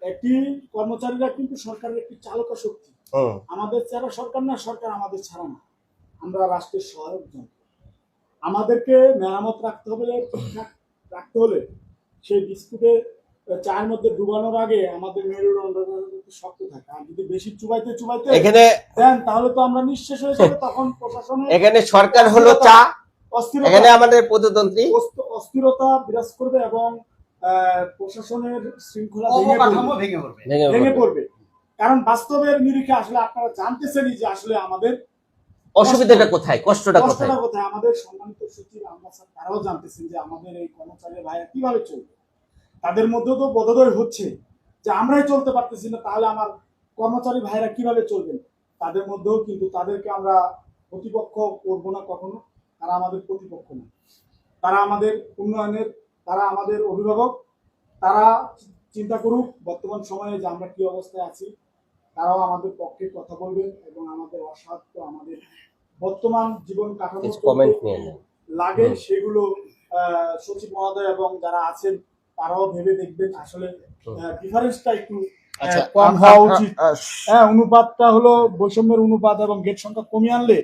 একটি কর্মচারীরা কিন্তু সরকারের একটি চালকা শক্তি, আমাদের ছাড়া সরকার না, সরকার আমাদের ছাড়া না, আমরা রাষ্ট্রের সহায়ক যন্ত্র। আমাদেরকে মেরামত রাখতে হবে, ঠিকঠাক রাখতে হলে সেই বিস্কুটে চায়ের মধ্যে ডুবানোর আগে আমাদের মেরুদণ্ডটা শক্ত থাকে, আর যদি বেশি চুবাইতে এখানে দেন তাহলে তো আমরা নিঃশেষ হয়ে যাবে। তখন প্রশাসনে এখানে সরকার হলো চা, এখানে আমাদের প্রজাতন্ত্রী, অস্থিরতা বিরাজ করবে এবং প্রশাসনের শৃঙ্খলা ভেঙে পড়বে। কারণ বাস্তবের নিরিখে আসলে আপনারা জানতেছেনই যে আসলে আমাদের অসুবিধাটা কোথায়, কষ্টটা কোথায়। আমাদের সম্মানিত সচিব আমরা স্যার তারাও জানতেছেন যে আমাদের এই কর্মচারী ভাইরা কিভাবে চলবে। তাদের মধ্যেও তো বোধোদয় হচ্ছে যে আমরাই চলতে পারতেছি না, তাহলে আমার কর্মচারী ভাইরা কিভাবে চলবেন। তাদের মধ্যেও কিন্তু তাদেরকে আমরা প্রতিপক্ষ করবো না কখনো, তারা আমাদের প্রতিপক্ষ না, তারা আমাদের উন্নয়নের, তারা আমাদের অভিভাবক। তারা চিন্তা করুক বর্তমান সময়ে যে আমরা কি অবস্থায় আছি, তারাও আমাদের পক্ষে কথা বলবেন এবং আমাদের অসাধ্য, আমাদের বর্তমান জীবন কাঠামো কমেন্ট নিয়ে নেন। লাগে সেগুলো সচিব মহোদয় এবং যারা আছেন তারাও ভেবে দেখবেন আসলে ডিফারেন্সটা একটু আচ্ছা, কম হওয়া উচিত। হ্যাঁ, অনুপাতটা হলো বৈষম্যের অনুপাত এবং গেট সংখ্যা কমিয়ে আনলে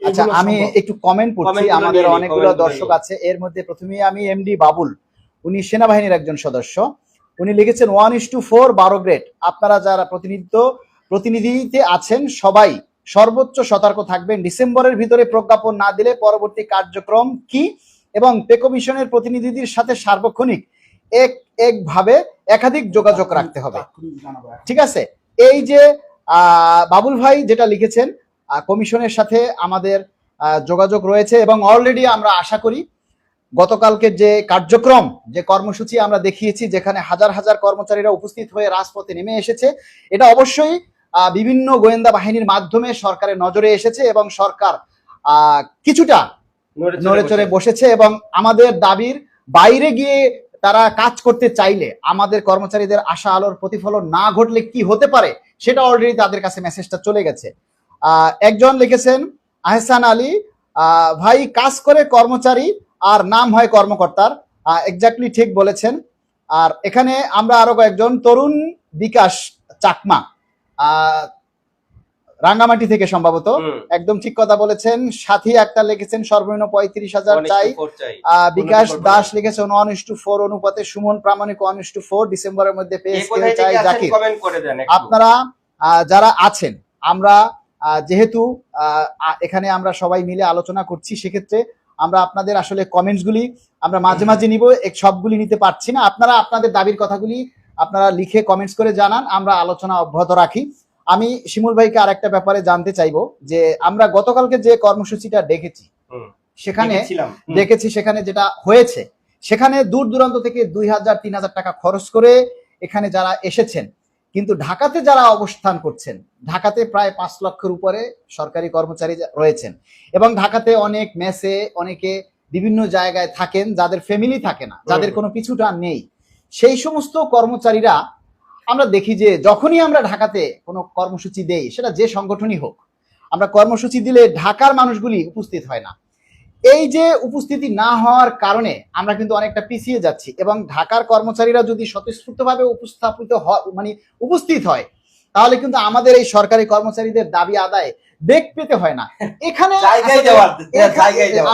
আচ্ছা, এগুলো আমি সম্ভব। একটু কমেন্ট পড়ছি, কমেন্টগুলো আমাদের নিয়ে নিই, অনেকগুলো কমেন্টগুলো দর্শক নিয়ে। আছে। এর মধ্যে প্রথমেই আমি এমডি বাবুল, উনি সেনাবাহিনীর একজন সদস্য, উনি লিখেছেন 1:4 12 গ্রেড। আপনারা যারা প্রতিনিধিতে আছেন সবাই সর্বোচ্চ সতর্ক থাকবেন। ডিসেম্বরের ভিতরে প্রজ্ঞাপন না দিলে পরবর্তী কার্যক্রম কি, এবং পে কমিশনের প্রতিনিধিদের সাথে সার্বক্ষণিক একভাবে একাধিক যোগাযোগ রাখতে হবে। তাৎক্ষণিক জানাবো এখন। ঠিক আছে, এই যে বাবুল ভাই যেটা লিখেছেন, কমিশনের সাথে আমাদের যোগাযোগ রয়েছে এবং অলরেডি আমরা আশা করি গতকালকে যে কার্যক্রম, যে কর্মসূচি আমরা দেখিয়েছি, যেখানে হাজার হাজার কর্মচারীরা উপস্থিত হয়ে রাজপথে নেমে এসেছে, এটা অবশ্যই বিভিন্ন গোয়েন্দা বাহিনীর মাধ্যমে সরকারের নজরে এসেছে এবং সরকার কিছুটা নড়েচড়ে বসেছে এবং আমাদের দাবির বাইরে গিয়ে তারা কাজ করতে চাইলে আমাদের কর্মচারীদের আশা আলোর প্রতিফলন না ঘটলে কি হতে পারে সেটা অলরেডি তাদের কাছে মেসেজটা চলে গেছে। একজন লিখেছেন আহসান আলী, ভাই কাজ করে কর্মচারী আর নাম হয় কর্মকর্তার। এক্স্যাক্টলি ঠিক বলেছেন। আর এখানে আমরা আরো কয়েকজন, তরুণ বিকাশ চাকমা রাঙ্গামাটি থেকে সম্ভবত, একদম ঠিক কথা বলেছেন। সাথী আক্তার লিখেছেন সর্বনিম্ন 35,000 চাই। বিকাশ দাস লিখেছেন 1:4 অনুপাতে। সুমন প্রামাণিক 1:4 ডিসেম্বরের মধ্যে পে স্কেল চাই। জাকির, আপনারা যারা আছেন, আমরা যেহেতু এখানে আমরা সবাই মিলে আলোচনা করছি, সেক্ষেত্রে আমরা আপনাদের আসলে কমেন্টসগুলি আমরা মাঝে মাঝে নিব, সবগুলি নিতে পারছি না। আপনারা আপনাদের দাবির কথাগুলি আপনারা লিখে কমেন্টস করে জানান, আমরা আলোচনা অব্যাহত রাখি। আমি শিমুল ভাইকে আরেকটা ব্যাপারে জানতে চাইবো যে আমরা গতকালকে যে কর্মসূচিটা দেখেছি সেখানে যেটা হয়েছে, সেখানে দূর দূরান্ত থেকে 2,000-3,000 টাকা খরচ করে এখানে যারা এসেছেন, কিন্তু ঢাকাতে যারা অবস্থান করছেন, ঢাকাতে প্রায় 5 লক্ষের উপরে সরকারি কর্মচারী রয়েছেন এবং ঢাকাতে অনেক মেসে অনেকে বিভিন্ন জায়গায় থাকেন, যাদের ফ্যামিলি থাকে না, যাদের কোনো পিছুটা নেই, সেই সমস্ত কর্মচারীরা আমরা দেখি যে যখনই আমরা ঢাকাতে কোনো কর্মসূচি দেই, সেটা যে সংগঠনই হোক, আমরা কর্মসূচি দিলে ঢাকার মানুষগুলি উপস্থিত হয় না। এই যে উপস্থিতি না হওয়ার কারণে আমরা কিন্তু অনেকটা পিছিয়ে যাচ্ছি এবং ঢাকার কর্মচারীরা যদি স্বতঃস্ফূর্তভাবে উপস্থিত হয়, তাহলে কিন্তু আমাদের এই সরকারি কর্মচারীদের দাবি আদায় বেগ পেতে হয় না। এখানে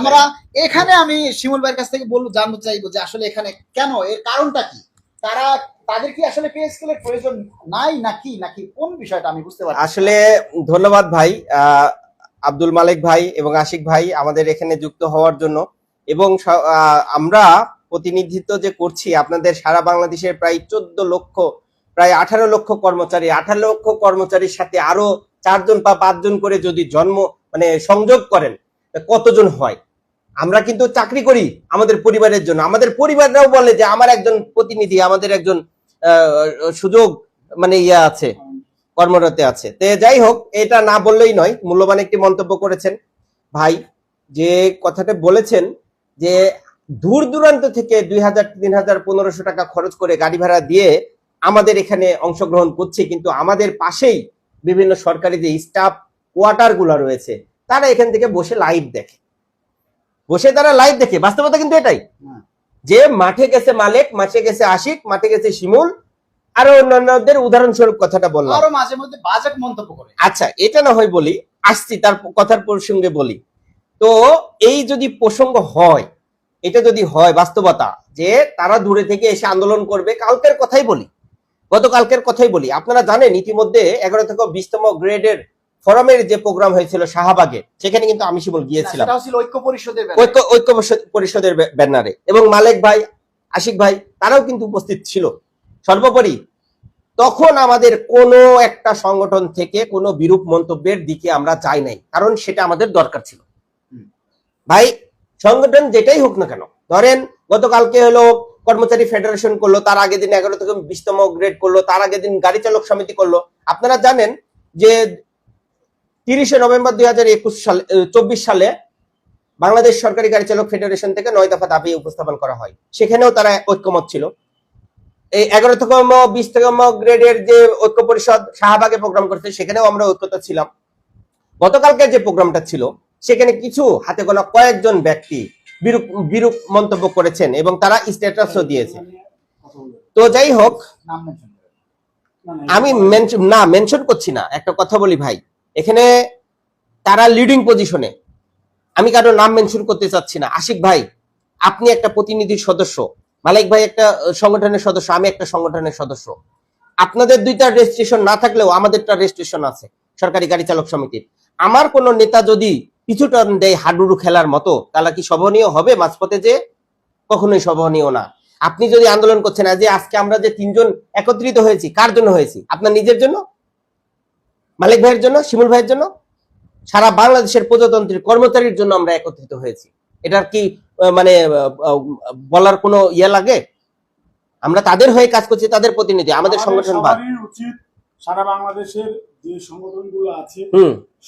আমরা আমি শিমুল ভাইয়ের কাছ থেকে জানতে চাইবো যে আসলে এখানে কেন, এর কারণটা কি, তাদের কি আসলে পে স্কেলের প্রয়োজন নাই নাকি কোন বিষয়টা আমি বুঝতে পারছি আসলে। ধন্যবাদ ভাই আব্দুল মালিক ভাই এবং আশিক ভাই আমাদের এখানে যুক্ত হওয়ার জন্য। এবং আমরা প্রতিনিধিত্ব যে করছি আপনাদের সারা বাংলাদেশের প্রায় 14 লক্ষ, প্রায় 18 লক্ষ কর্মচারী, 18 লক্ষ কর্মচারীর সাথে আরো 4 জন বা 5 জন করে যদি সংযোগ করেন, কতজন হয়? আমরা কিন্তু চাকরি করি আমাদের পরিবারের জন্য, আমাদের পরিবাররাও বলে যে আমার একজন প্রতিনিধি, আমাদের একজন সুযোগ আছে, কর্মরত আছে। তো যাই হোক, এটা না বললেই নয়, মূল্যবান একটি মন্তব্য করেছেন ভাই। যে কথাটা বলেছেন যে দূর দূরান্ত থেকে 2,000, 3,000, 1,500 টাকা খরচ করে গাড়ি ভাড়া দিয়ে আমাদের এখানে অংশগ্রহণ করছে, কিন্তু আমাদের পাশেই বিভিন্ন সরকারি যে স্টাফ কোয়ার্টার গুলো রয়েছে, তারা এখান থেকে বসে তারা লাইভ দেখে। বাস্তবতা কিন্তু এটাই যে মাঠে গেছে মালিক, মাঠে গেছে আশিক, মাঠে গেছে শিমুল, আরো অন্যান্যদের উদাহরণস্বরূপ কথাটা বললাম। আরো মাঝে মধ্যে বাজেট মন্তব্য করে। আচ্ছা, এটা না হয় বলি, আসছি তার কথার প্রসঙ্গে বলি। তো এই যদি প্রসঙ্গ হয়, এটা যদি হয় বাস্তবতা যে তারা দূরে থেকে এসে আন্দোলন করবে, গতকালকের কথাই বলি। আপনারা জানেন ইতিমধ্যে 11 থেকে 20তম গ্রেডের ফোরামের যে প্রোগ্রাম হয়েছিল শাহবাগে, সেখানে কিন্তু আমি শিমুল গিয়েছিলাম, ঐক্য পরিষদের ব্যানারে, এবং মালিক ভাই, আশিক ভাই তারাও কিন্তু উপস্থিত ছিল। সর্বোপরি তখন আমাদের কোনো একটা সংগঠন থেকে কোনো বিরূপ মন্তব্যের দিকে আমরা যাই নাই, কারণ সেটা আমাদের দরকার ছিল। ভাই, সংগঠন যেটাই হোক না কেন, ধরেন গতকালকে হলো কর্মচারী ফেডারেশন করলো, তার আগের দিন 11 থেকে 20তম গ্রেড করলো, তার আগের দিন গাড়ি চালক সমিতি করলো। আপনারা জানেন যে 30শে নভেম্বর 2024 সালে বাংলাদেশ সরকারি গাড়ি চালক ফেডারেশন থেকে 9 দফা দাবি উপস্থাপন করা হয়, সেখানেও তারা ঐক্যমত ছিল। এই 11তম 20তম গ্রেডের যে ঐক্য পরিষদ শাহবাগে প্রোগ্রাম করছে, সেখানেও আমরা ঐক্যতা ছিলাম। গতকালকে যে প্রোগ্রামটা ছিল, সেখানে কিছু হাতে গোনা কয়েকজন ব্যক্তি বিরূপ বিরূপ মন্তব্য করেছেন এবং তারা স্ট্যাটাসও দিয়েছে। তো যাই হোক, নাম mention করেন। আমি মেনশন করছি না, একটা কথা বলি ভাই, এখানে তারা লিডিং পজিশনে, আমি কারো নাম মেনশন করতে চাচ্ছি না। আশিক ভাই, আপনি একটা প্রতিনিধির সদস্য, মালিক ভাই একটা সংগঠনের সদস্য, আমি একটা সংগঠনের সদস্য। আপনাদের দুইটা রেজিস্ট্রেশন না থাকলেও আমাদেরটা রেজিস্ট্রেশন আছে সরকারি গাড়ি চালক সমিতির। আমার কোন নেতা যদি পিছু টান দেয় হাডুডু খেলার মতো, তাহলে কি শোভনীয় হবে মাঝপথে? যে কখনোই শোভনীয় না। আপনি যদি আন্দোলন করছেন, যে আজকে আমরা যে 3 জন একত্রিত হয়েছি, কার জন্য হয়েছি? আপনার নিজের জন্য, মালিক ভাইয়ের জন্য, শিমুল ভাইয়ের জন্য, সারা বাংলাদেশের প্রজাতন্ত্রের কর্মচারীর জন্য আমরা একত্রিত হয়েছি। এটার কি মানে বলার কোনো ইয়ে লাগে? আমরা তাদের হয়ে কাজ করছি, তাদের প্রতিনিধি, আমাদের সংগঠন বাদ। সবারই উচিত সারা বাংলাদেশের যে সংগঠনগুলো আছে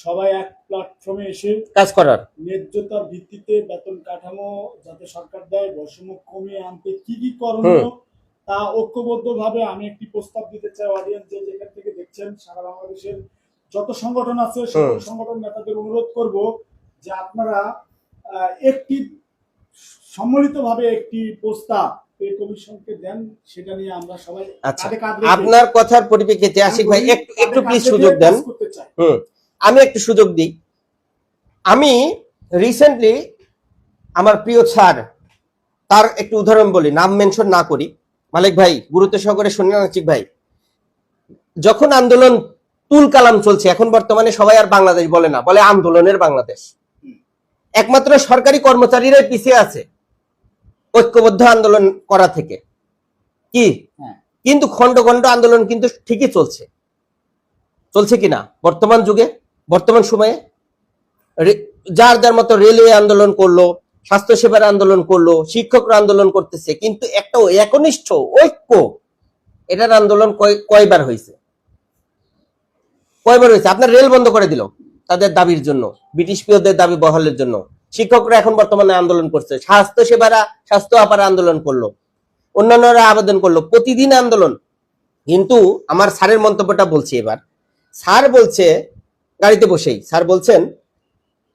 সবাই এক প্ল্যাটফর্মে এসে কাজ করার, ন্যায্যতার ভিত্তিতে বেতন কাঠামো যাতে সরকার দেয়, বৈষম্য কমিয়ে আনতে কি কি করণীয় তা ঐক্যবদ্ধভাবে আমি একটি প্রস্তাব দিতে চাই। অডিয়েন্স যে যেখান থেকে দেখছেন, সারা বাংলাদেশের যত সংগঠন আছে সকল সংগঠন নেতাদের অনুরোধ করব যে আপনারা একটি সম্মিলিতভাবে একটি প্রস্তাব পে কমিশনকে দেন, সেটা নিয়ে আমরা সবাই আচ্ছা, আপনার কথার পরিপ্রেক্ষিতে আশিক ভাই একটু প্লিজ সুযোগ দেন। আমি একটু সুযোগ দিই। আমি রিসেন্টলি আমার প্রিয় স্যার, তার একটু উদাহরণ বলি, নাম মেনশন না করি, মালিক ভাই গুরুত্ব সহকারে শুনলেন। আশিক ভাই, যখন আন্দোলন তুল কালাম চলছে, এখন বর্তমানে সবাই আর বাংলাদেশ বলে না, বলে আন্দোলনের বাংলাদেশ। একমাত্র সরকারি কর্মচারীরাই পিছিয়ে আছে ঐক্যবদ্ধ আন্দোলন করা থেকে, কি? কিন্তু খন্ড খন্ড আন্দোলন কিন্তু ঠিকই চলছে, চলছে কিনা বর্তমান যুগে, বর্তমান সময়ে? যার যার মতো রেলওয়ে আন্দোলন করলো, স্বাস্থ্য সেবার আন্দোলন করলো, শিক্ষকরা আন্দোলন করতেছে, কিন্তু একটা একনিষ্ঠ ঐক্য, এটার আন্দোলন কয়বার হয়েছে? কয়বার হয়েছে? আপনার রেল বন্ধ করে দিল তাদের দাবির জন্য, ব্রিটিশ পিওদের দাবি বহালের জন্য। শিক্ষকরা এখন বর্তমানে আন্দোলন করছে, স্বাস্থ্য সেবারা, স্বাস্থ্য আপারা আন্দোলন করলো, অন্যান্যরা আবেদন করলো, প্রতিদিন আন্দোলন। কিন্তু আমার স্যারের মন্তব্যটা বলছি এবার। স্যার বলছে, গাড়িতে বসেই স্যার বলছেন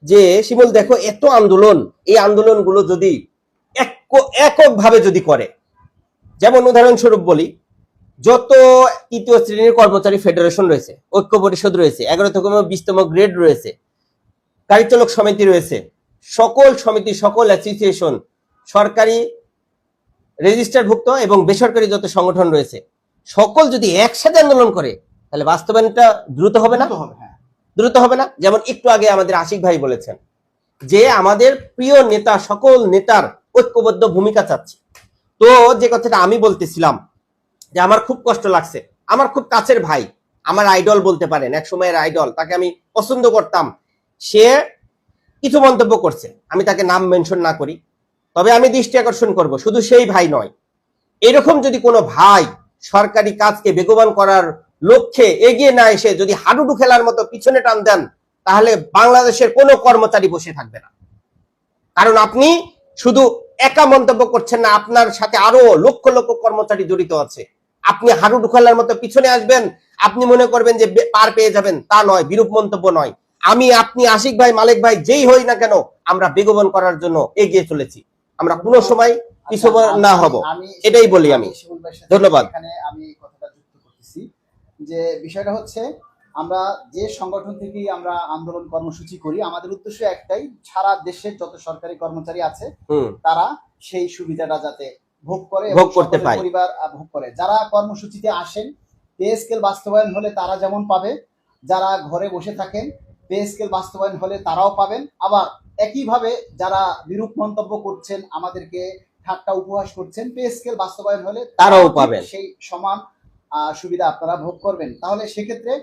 যে শিমুল দেখো, এত আন্দোলন, এই আন্দোলনগুলো যদি এককভাবে যদি করে, যেমন উদাহরণস্বরূপ বলি, যত তৃতীয় শ্রেণীর কর্মচারী ফেডারেশন রয়েছে, ঐক্য পরিষদ রয়েছে, 11তম 20তম গ্রেড রয়েছে, গাড়ি চালক সমিতি রয়েছে, সকল সমিতি, সকল অ্যাসোসিয়েশন, সরকারি রেজিস্টারভুক্ত এবং বেসরকারি যত সংগঠন রয়েছে, সকল যদি একসাথে আন্দোলন করে, তাহলে বাস্তবায়নটা দ্রুত হবে না? দ্রুত হবে না? যেমন একটু আগে আমাদের আশিক ভাই বলেছেন যে আমাদের প্রিয় নেতা, সকল নেতার ঐক্যবদ্ধ ভূমিকা চাচ্ছে। তো যে কথাটা আমি বলতেছিলাম, যে আমার খুব কষ্ট লাগছে, আমার খুব কাছের ভাই, আমার আইডল বলতে পারেন, এক সময়ের আইডল, তাকে আমি পছন্দ করতাম, সে কিছু মন্তব্য করছে, আমি তাকে নাম মেনশন না করি, তবে আমি দৃষ্টি আকর্ষণ করব, শুধু সেই ভাই নয়, এরকম যদি কোনো ভাই সরকারি কাজকে বেগবান করার লক্ষ্যে এগিয়ে না এসে যদি হাডুডু খেলার মতো পিছনে টান দেন, তাহলে বাংলাদেশের কোনো কর্মচারী বসে থাকবে না। কারণ আপনি শুধু একা মন্তব্য করছেন না, আপনার সাথে আরো লক্ষ লক্ষ কর্মচারী জড়িত আছে। আপনি হাডুডু খেলার মতো পিছনে আসবেন, আপনি মনে করবেন যে পার পেয়ে যাবেন, তা নয়, বিরূপ মন্তব্য নয়। আমি, আপনি, আশিক ভাই, মালিক ভাই, যেই হই না কেন, আমরা বেগবান করার জন্য এগিয়ে চলেছি, আমরা কোনো সময় পিছু না হব, এটাই বলি আমি। ধন্যবাদ। এখানে আমি কথাটা যুক্ত করতেছি যে বিষয়টা হচ্ছে, আমরা যে সংগঠন থেকেই আমরা আন্দোলন কর্মসূচি করি, আমাদের উদ্দেশ্য একটাই, সারা দেশের যত সরকারি কর্মচারী আছে তারা সেই সুবিধাটা যাতে ভোগ করে, ভোগ করতে পারে, পরিবার ভোগ করে। যারা কর্মসূচিতে আসেন, পে স্কেল বাস্তবায়ন হলে তারা যেমন পাবে, যারা ঘরে বসে থাকেন পে স্কেল বাস্তবায়ন হলে তারাও পাবেন। আবার একইভাবে যারা বিরূপ মন্তব্য করছেন, আমাদেরকে ঠাট্টা উপহাস করছেন, পে স্কেল বাস্তবায়ন হলে তারাও পাবেন, সেই সমান সুবিধা আপনারা ভোগ করবেন। তাহলে সেক্ষেত্রে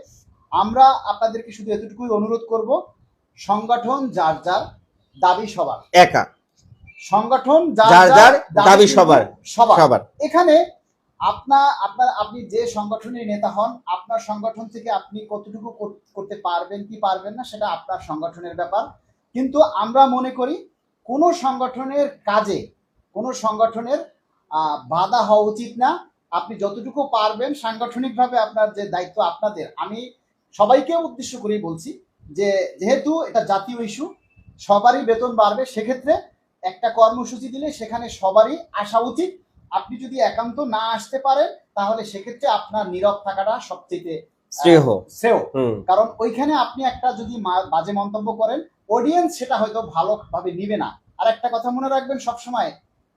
আমরা আপনাদেরকে শুধু এতটুকুই অনুরোধ করব, সংগঠন যার যার, দাবি সবার একা, সংগঠন যার যার, দাবি সবার সবার। এখানে আপনি যে সংগঠনের নেতা হন, আপনার সংগঠন থেকে আপনি কতটুকু করতে পারবেন কি পারবেন না, সেটা আপনার সংগঠনের ব্যাপার। কিন্তু আমরা মনে করি কোনো সংগঠনের কাজে কোনো সংগঠনের বাধা হওয়া উচিত না। আপনি যতটুকু পারবেন সাংগঠনিকভাবে আপনার যে দায়িত্ব আপনাদের, আমি সবাইকে উদ্দেশ্য করেই বলছি যে যেহেতু এটা জাতীয় ইস্যু, সবারই বেতন বাড়বে, সেক্ষেত্রে একটা কর্মসূচি দিলে সেখানে সবারই আসা উচিত। আপনি যদি একান্ত না আসতে পারেন তাহলে সেক্ষেত্রে আপনার নীরব থাকাটা সবচেয়ে শ্রেয়। কারণ ওইখানে আপনি একটা যদি বাজে মন্তব্য করেন, অডিয়েন্স সেটা হয়তো ভালোভাবে নিবে না। আর একটা কথা মনে রাখবেন সবসময়,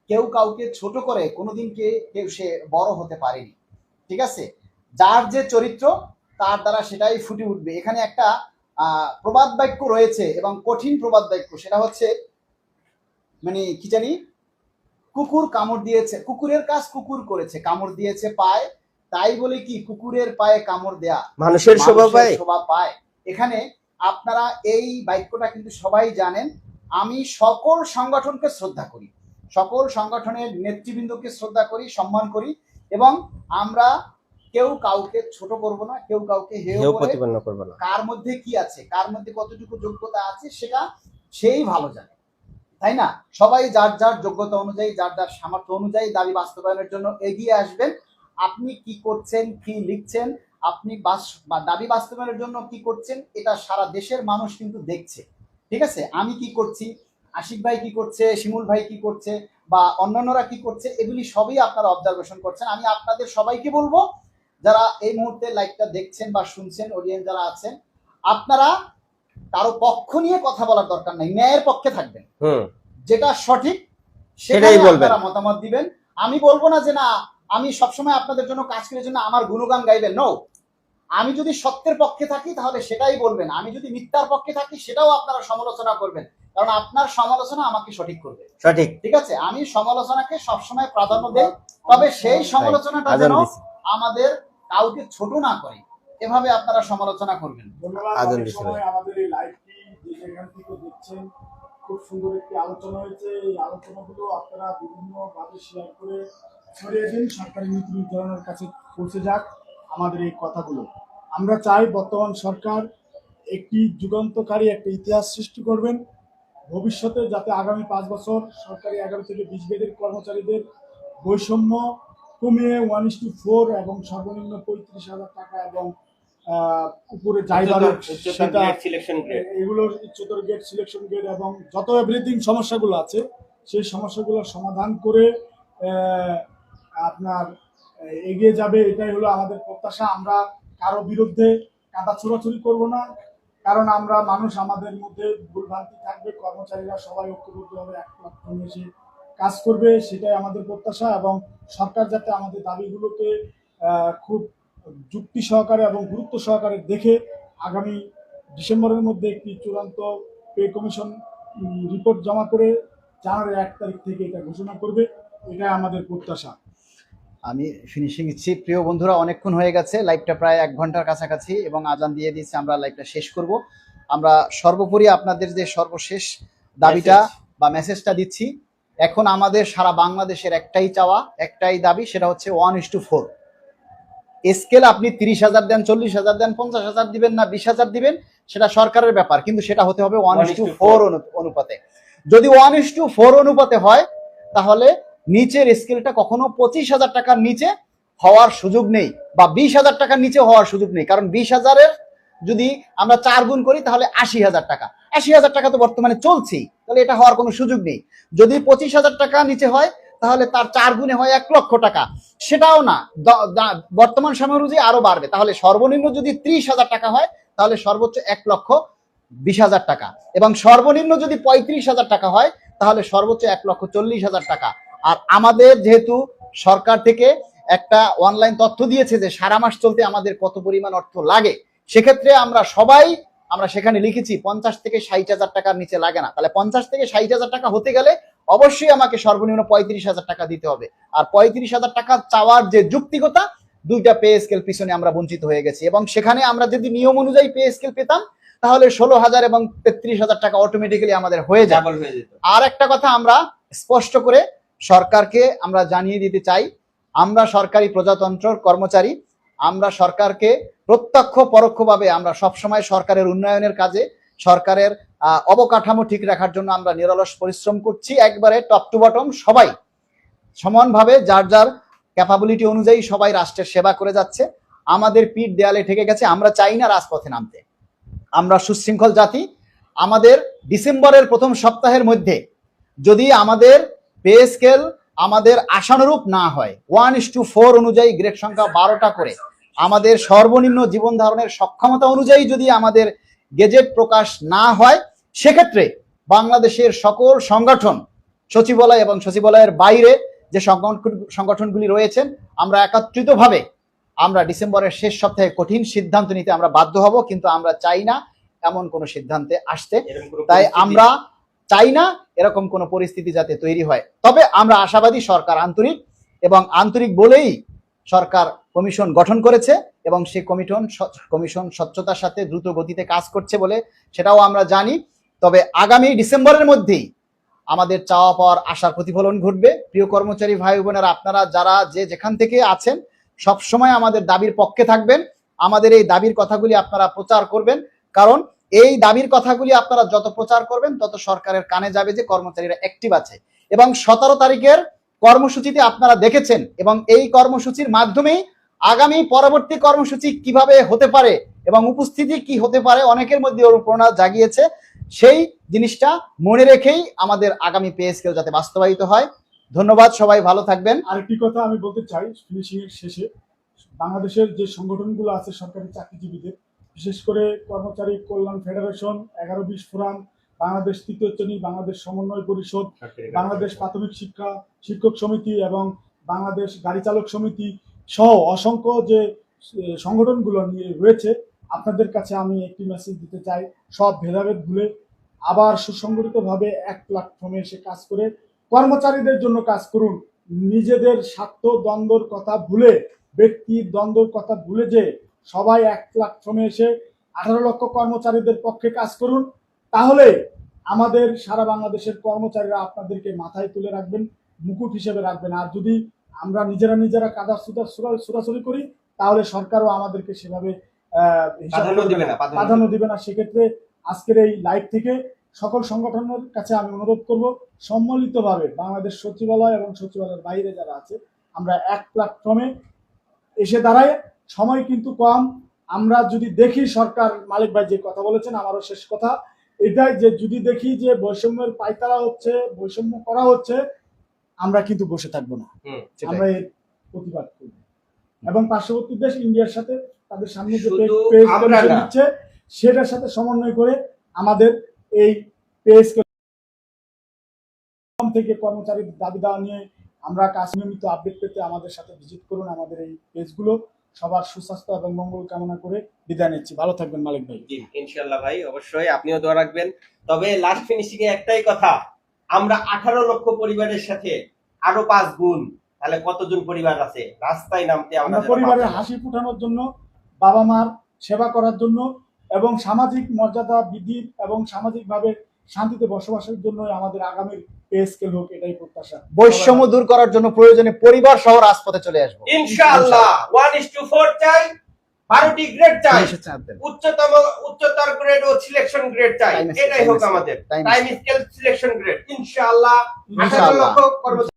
কেউ কাউকে ছোট করে কোনোদিন কেউ সে বড় হতে পারেনি, ঠিক আছে? যার যে চরিত্র তার দ্বারা সেটাই ফুটে উঠবে। এখানে একটা প্রবাদ বাক্য রয়েছে এবং কঠিন প্রবাদ বাক্য, সেটা হচ্ছে মানে কি জানি, কুকুর কামড় দিয়েছে, কুকুরের কাজ কুকুর করেছে, কামড় দিয়েছে পায়, তাই বলে কি কুকুরের পায়ে কামড় দেয়া মানুষের শোভা পায়? এখানে আপনারা এই বাক্যটা কিন্তু সবাই জানেন। আমি সকল সংগঠনকে শ্রদ্ধা করি, সকল সংগঠনের নেতৃবৃন্দকে শ্রদ্ধা করি, সম্মান করি, এবং আমরা কেউ কাউকে ছোট করব না, কেউ কাউকে হেয় প্রতিপন্ন করব না। কার মধ্যে কি আছে, কার মধ্যে কতটুকু যোগ্যতা আছে সেটা সেই ভালো জানে, তাই না? সবাই যার যার যোগ্যতা অনুযায়ী, যার যার সামর্থ্য অনুযায়ী দাবি বাস্তবায়নের জন্য এগিয়ে আসবেন। আপনি কি করছেন, কি লিখছেন, আপনি দাবি বাস্তবায়নের জন্য কি করছেন, এটা সারা দেশের মানুষ কিন্তু দেখছে, ঠিক আছে? আমি কি করছি, আশিক ভাই কি করছে, শিমুল ভাই কি করছে, বা অন্যান্যরা কি করছে, এগুলি সবই আপনারা অবজারভেশন করছেন। আমি আপনাদের সবাইকে বলবো, যারা এই মুহূর্তে লাইভটা দেখছেন বা শুনছেন, অডিয়েন্স যারা আছেন, আপনারা কারো পক্ষ নিয়ে কথা বলার দরকার নাই, ন্যায়ের পক্ষে থাকবেন, যেটা সঠিক সেটাই বলবেন, মতামত দিবেন। আমি বলবো না যে না আমি সবসময় আপনাদের জন্য কাজ করার জন্য আমার গুণগান গাইবেন, নো। আমি যদি সত্যের পক্ষে থাকি তাহলে সেটাই বলবেন, আমি যদি মিথ্যার পক্ষে থাকি সেটাও আপনারা সমালোচনা করবেন, কারণ আপনার সমালোচনা আমাকে সঠিক করবে, সঠিক, ঠিক আছে? আমি সমালোচনাকে সবসময় প্রাধান্য দেই, তবে সেই সমালোচনাটা যেন আমাদের কাউকে ছোট না করে, এভাবে আপনারা সমালোচনা করবেন। আমাদের এই লাইভটি যে যেখান থেকে দেখছেন, খুব সুন্দর একটি আলোচনা হয়েছে। এই আলোচনাগুলো আপনারা বিভিন্ন ভাবে শেয়ার করে ছড়িয়ে দিন, সরকারি নীতি নির্ধারণের কাছে পৌঁছে যাক আমাদের এই কথাগুলো। আমরা চাই বর্তমান সরকার একটি যুগান্তকারী একটা ইতিহাস সৃষ্টি করবেন ভবিষ্যতে, যাতে আগামী 5 বছর সরকারি 11 থেকে 20 গ্রেডের কর্মচারীদের বৈষম্য কমিয়ে 1:4 এবং সর্বনিম্ন 35,000 টাকা এবং উপরে সেটা এগুলোর উচ্চতর গ্রেড, সিলেকশন গ্রেড এবং যত এভরিথিং সমস্যাগুলো আছে সেই সমস্যাগুলোর সমাধান করে আপনার এগিয়ে যাবে, এটাই হলো আমাদের প্রত্যাশা। আমরা কারো বিরুদ্ধে কাঁটা ছোড়াছুড়ি করব না, কারণ আমরা মানুষ, আমাদের মধ্যে ভুলভ্রান্তি থাকবে, কর্মচারীরা সবাই ঐক্যবদ্ধভাবে এক প্ল্যাটফর্মে এসে কাজ করবে, সেটাই আমাদের প্রত্যাশা। এবং সরকার যাতে আমাদের দাবিগুলোকে খুব যুক্তি সহকারে এবং গুরুত্ব সহকারে দেখে আগামী ডিসেম্বরের মধ্যে একটি চূড়ান্ত পে কমিশন রিপোর্ট জমা করে জানুয়ারি 1 তারিখ থেকে এটা ঘোষণা করবে, এটাই আমাদের প্রত্যাশা। আমি ফিনিশিং ইচ্ছি। প্রিয় বন্ধুরা, অনেকক্ষণ হয়ে গেছে, লাইভটা প্রায় 1 ঘন্টার কাছাকাছি এবং আজান দিয়ে দিয়েছে, আমরা লাইভটা শেষ করব। আমরা সর্বোপরি আপনাদের যে সর্বশেষ দাবিটা বা মেসেজটা দিচ্ছি, এখন আমাদের সারা বাংলাদেশের একটাই চাওয়া, একটাই দাবি, সেটা হচ্ছে 1:4। স্কেল আপনি 30,000 দেন, 40,000 দেন, 50,000 দিবেন না 20,000 দিবেন, সেটা সরকারের ব্যাপার, কিন্তু সেটা হতে হবে 1:4 অনুপাতে। যদি 1:4 অনুপাতে হয় তাহলে নিচের স্কেলটা কখনো 25,000 টাকার নিচে হওয়ার সুযোগ নেই, বা 20,000 টাকার নিচে হওয়ার সুযোগ নেই। কারণ 20,000-এর যদি আমরা 4 গুণ করি তাহলে 80,000 টাকা, 80,000 টাকা তো বর্তমানে চলছেই, তাহলে এটা হওয়ার কোনো সুযোগ নেই। যদি 25,000 টাকা নিচে হয় তাহলে তার 4 গুণে হয় 1 লক্ষ টাকা, সেটাও না, বর্তমান সময় অনুযায়ী আরো বাড়বে। তাহলে সর্বনিম্ন যদি 30,000 টাকা হয় তাহলে সর্বোচ্চ 1,20,000 টাকা, এবং সর্বনিম্ন যদি 35,000 টাকা হয় তাহলে সর্বোচ্চ 1,40,000 টাকা। আর আমাদের যেহেতু সরকার থেকে একটা অনলাইন তথ্য দিয়েছে যে সারা মাস চলতে আমাদের কত পরিমাণ অর্থ লাগে, সেক্ষেত্রে আমরা সেখানে লিখেছি 50 থেকে 60,000 টাকার নিচে লাগে না। তাহলে 50 থেকে 60,000 টাকা হতে গেলে অবশ্যই আমাকে সর্বনিম্ন 35,000 টাকা দিতে হবে। আর 35,000 টাকা চাওয়ার যে যুক্তিকতা, 2টা পে স্কেল পিছনে আমরা বঞ্চিত হয়ে গেছি, এবং সেখানে আমরা যদি নিয়ম অনুযায়ী পে স্কেল পেতাম তাহলে 16,000 এবং 33,000 টাকা অটোমেটিক্যালি আমাদের হয়ে যায়। আর একটা কথা আমরা স্পষ্ট করে সরকারকে আমরা জানিয়ে দিতে চাই, আমরা সরকারি প্রজাতন্ত্রের কর্মচারী, আমরা সরকারকে প্রত্যক্ষ পরোক্ষভাবে আমরা সবসময় সরকারের উন্নয়নের কাজে, সরকারের অবকাঠামো ঠিক রাখার জন্য আমরা নিরলস পরিশ্রম করছি, একবারে টপ টু বটম সবাই সমানভাবে যার যার ক্যাপাবিলিটি অনুযায়ী সবাই রাষ্ট্রের সেবা করে যাচ্ছে। আমাদের পিঠ দেয়ালে ঠেকে গেছে, আমরা চাই না রাজপথে নামতে। আমরা সুশৃঙ্খল জাতি। আমাদের ডিসেম্বরের প্রথম সপ্তাহের মধ্যে যদি আমাদের পে স্কেল আমাদের আশানুরূপ না হয়, 1:4 অনুযায়ী গ্রেড সংখ্যা 12টা করে আমাদের সর্বনিম্ন জীবন ধারণের সক্ষমতা অনুযায়ী যদি আমাদের গেজেট প্রকাশ না হয়, সেক্ষেত্রে বাংলাদেশের সকল সংগঠন, সচিবালয় এবং সচিবালয়ের বাইরে যে সংগঠনগুলি রয়েছেন, আমরা একত্রিতভাবে আমরা ডিসেম্বরের শেষ সপ্তাহে কঠিন সিদ্ধান্ত নিতে আমরা বাধ্য হব। কিন্তু আমরা চাই না এমন কোনো সিদ্ধান্তে আসতে, তাই আমরা চাই না এরকম কোনো পরিস্থিতি যাতে তৈরি হয়। তবে আমরা আশাবাদী সরকার আন্তরিক, এবং আন্তরিক বলেই সরকার কমিশন গঠন করেছে এবং সেই কমিশন স্বচ্ছতার সাথে দ্রুত গতিতে কাজ করছে বলে সেটাও আমরা জানি। তবে আগামী ডিসেম্বরের মধ্যেই আমাদের চাওয়া পাওয়ার আশার প্রতিফলন ঘটবে। প্রিয় কর্মচারী ভাই বোনেরা, আপনারা যারা যেখান থেকে আছেন সবসময় আমাদের দাবির পক্ষে থাকবেন, আমাদের এই দাবির কথাগুলি আপনারা প্রচার করবেন, কারণ এই দাবির কথাগুলি আপনারা যত প্রচার করবেন তত সরকারের কানে যাবে যে কর্মচারীরা অ্যাক্টিভ আছে। এবং 17 তারিখের কর্মসূচিতে আপনারা দেখেছেন, এবং এই কর্মসূচির মাধ্যমেই আগামী পরবর্তী কর্মসূচি কিভাবে হতে পারে এবং উপস্থিতি কি হতে পারে অনেকের মধ্যে অনুপ্রেরণা জাগিয়েছে। সেই জিনিসটা মনে রেখেই আমাদের আগামী পে স্কেল যাতে বাস্তবায়িত হয়। ধন্যবাদ, সবাই ভালো থাকবেন। আরেকটি কথা আমি বলতে চাই ফিনিশিং এর শেষে, বাংলাদেশের যে সংগঠনগুলো আছে সরকারি চাকরিজীবীদের, বিশেষ করে কর্মচারী কল্যাণ ফেডারেশন, 11-20 ফোরাম, বাংলাদেশ তৃতীয় শ্রেণী, বাংলাদেশ সমন্বয় পরিষদ, বাংলাদেশ প্রাথমিক শিক্ষা শিক্ষক সমিতি এবং বাংলাদেশ গাড়ি চালক সমিতি সহ অসংখ্য যে সংগঠনগুলো নিয়ে রয়েছে, আপনাদের কাছে আমি একটি মেসেজ দিতে চাই, সব ভেদাভেদ ভুলে আবার সুসংগঠিতভাবে এক প্ল্যাটফর্মে এসে কাজ করে কর্মচারীদের জন্য কাজ করুন। নিজেদের স্বার্থ দ্বন্দ্বর কথা ভুলে, ব্যক্তির দ্বন্দ্বর কথা ভুলে যে সবাই এক প্ল্যাটফর্মে এসে 18 লক্ষ কর্মচারীদের পক্ষে কাজ করুন। তাহলে আমাদের সারা বাংলাদেশের কর্মচারীরা আপনাদেরকে মাথায় তুলে রাখবেন, মুকুট হিসেবে রাখবেন। আর যদি আমরা নিজেরা কাদার ছোড়াছুড়ি করি, তাহলে সরকারও আমাদেরকে সেভাবে প্রাধান্য দিবে না। সেক্ষেত্রে আজকের এই লাইভ থেকে সকল সংগঠনের কাছে আমি অনুরোধ করব, সম্মিলিতভাবে বাংলাদেশ সচিবালয় এবং সচিবালয়ের বাইরে যারা আছে আমরা এক প্ল্যাটফর্মে এসে দাঁড়াই। সময় কিন্তু কম। আমরা যদি দেখি সরকার, মালিক ভাই যে কথা বলেছেন, আমারও শেষ কথা এটাই যে যদি দেখি যে বৈষম্যের পায়তারা হচ্ছে, বৈষম্য করা হচ্ছে, আমরা কিন্তু বসে থাকবো না, আমরা এর প্রতিবাদ করব। এবং পার্শ্ববর্তী দেশ ইন্ডিয়ার সাথে তাদের সামনে যে দিচ্ছে সেটার সাথে সমন্বয় করে আমাদের এই পেজ থেকে কর্মচারীর দাবি দেওয়া নিয়ে আমরা কাজ নিয়মিত আপডেট পেতে আমাদের সাথে ভিজিট করুন আমাদের এই পেজগুলো। সবার সুস্বাস্থ্য এবং মঙ্গল কামনা করে বিদায় নিচ্ছি। ভালো থাকবেন মালিক ভাই। ইনশাআল্লাহ ভাই, অবশ্যই আপনিও দোয়া রাখবেন। তবে লাস্ট ফিনিশিং এ একটাই কথা, আমরা 18 লক্ষ পরিবারের সাথে আরো 5 গুণ, তাহলে কতজন পরিবার আছে রাস্তায় নামতে? আমরা পরিবারের হাসি ফুটানোর জন্য, বাবা মার সেবা করার জন্য এবং সামাজিক মর্যাদা বৃদ্ধি এবং সামাজিকভাবে শান্তিতে বসবাসের জন্য আমাদের আগামীর পে স্কেল হোক, এটাই প্রত্যাশা। বৈষম্য দূর করার জন্য প্রয়োজনে পরিবার সহ রাজপথে চলে আসবো ইনশাআল্লাহ। 1:4 চাই, 12টি গ্রেড চাই, উচ্চতর গ্রেড ও সিলেকশন গ্রেড চাই, এটাই হোক আমাদের টাইম স্কেল সিলেকশন গ্রেড। ইনশাআল্লাহ 18 লক্ষ কর্মচারী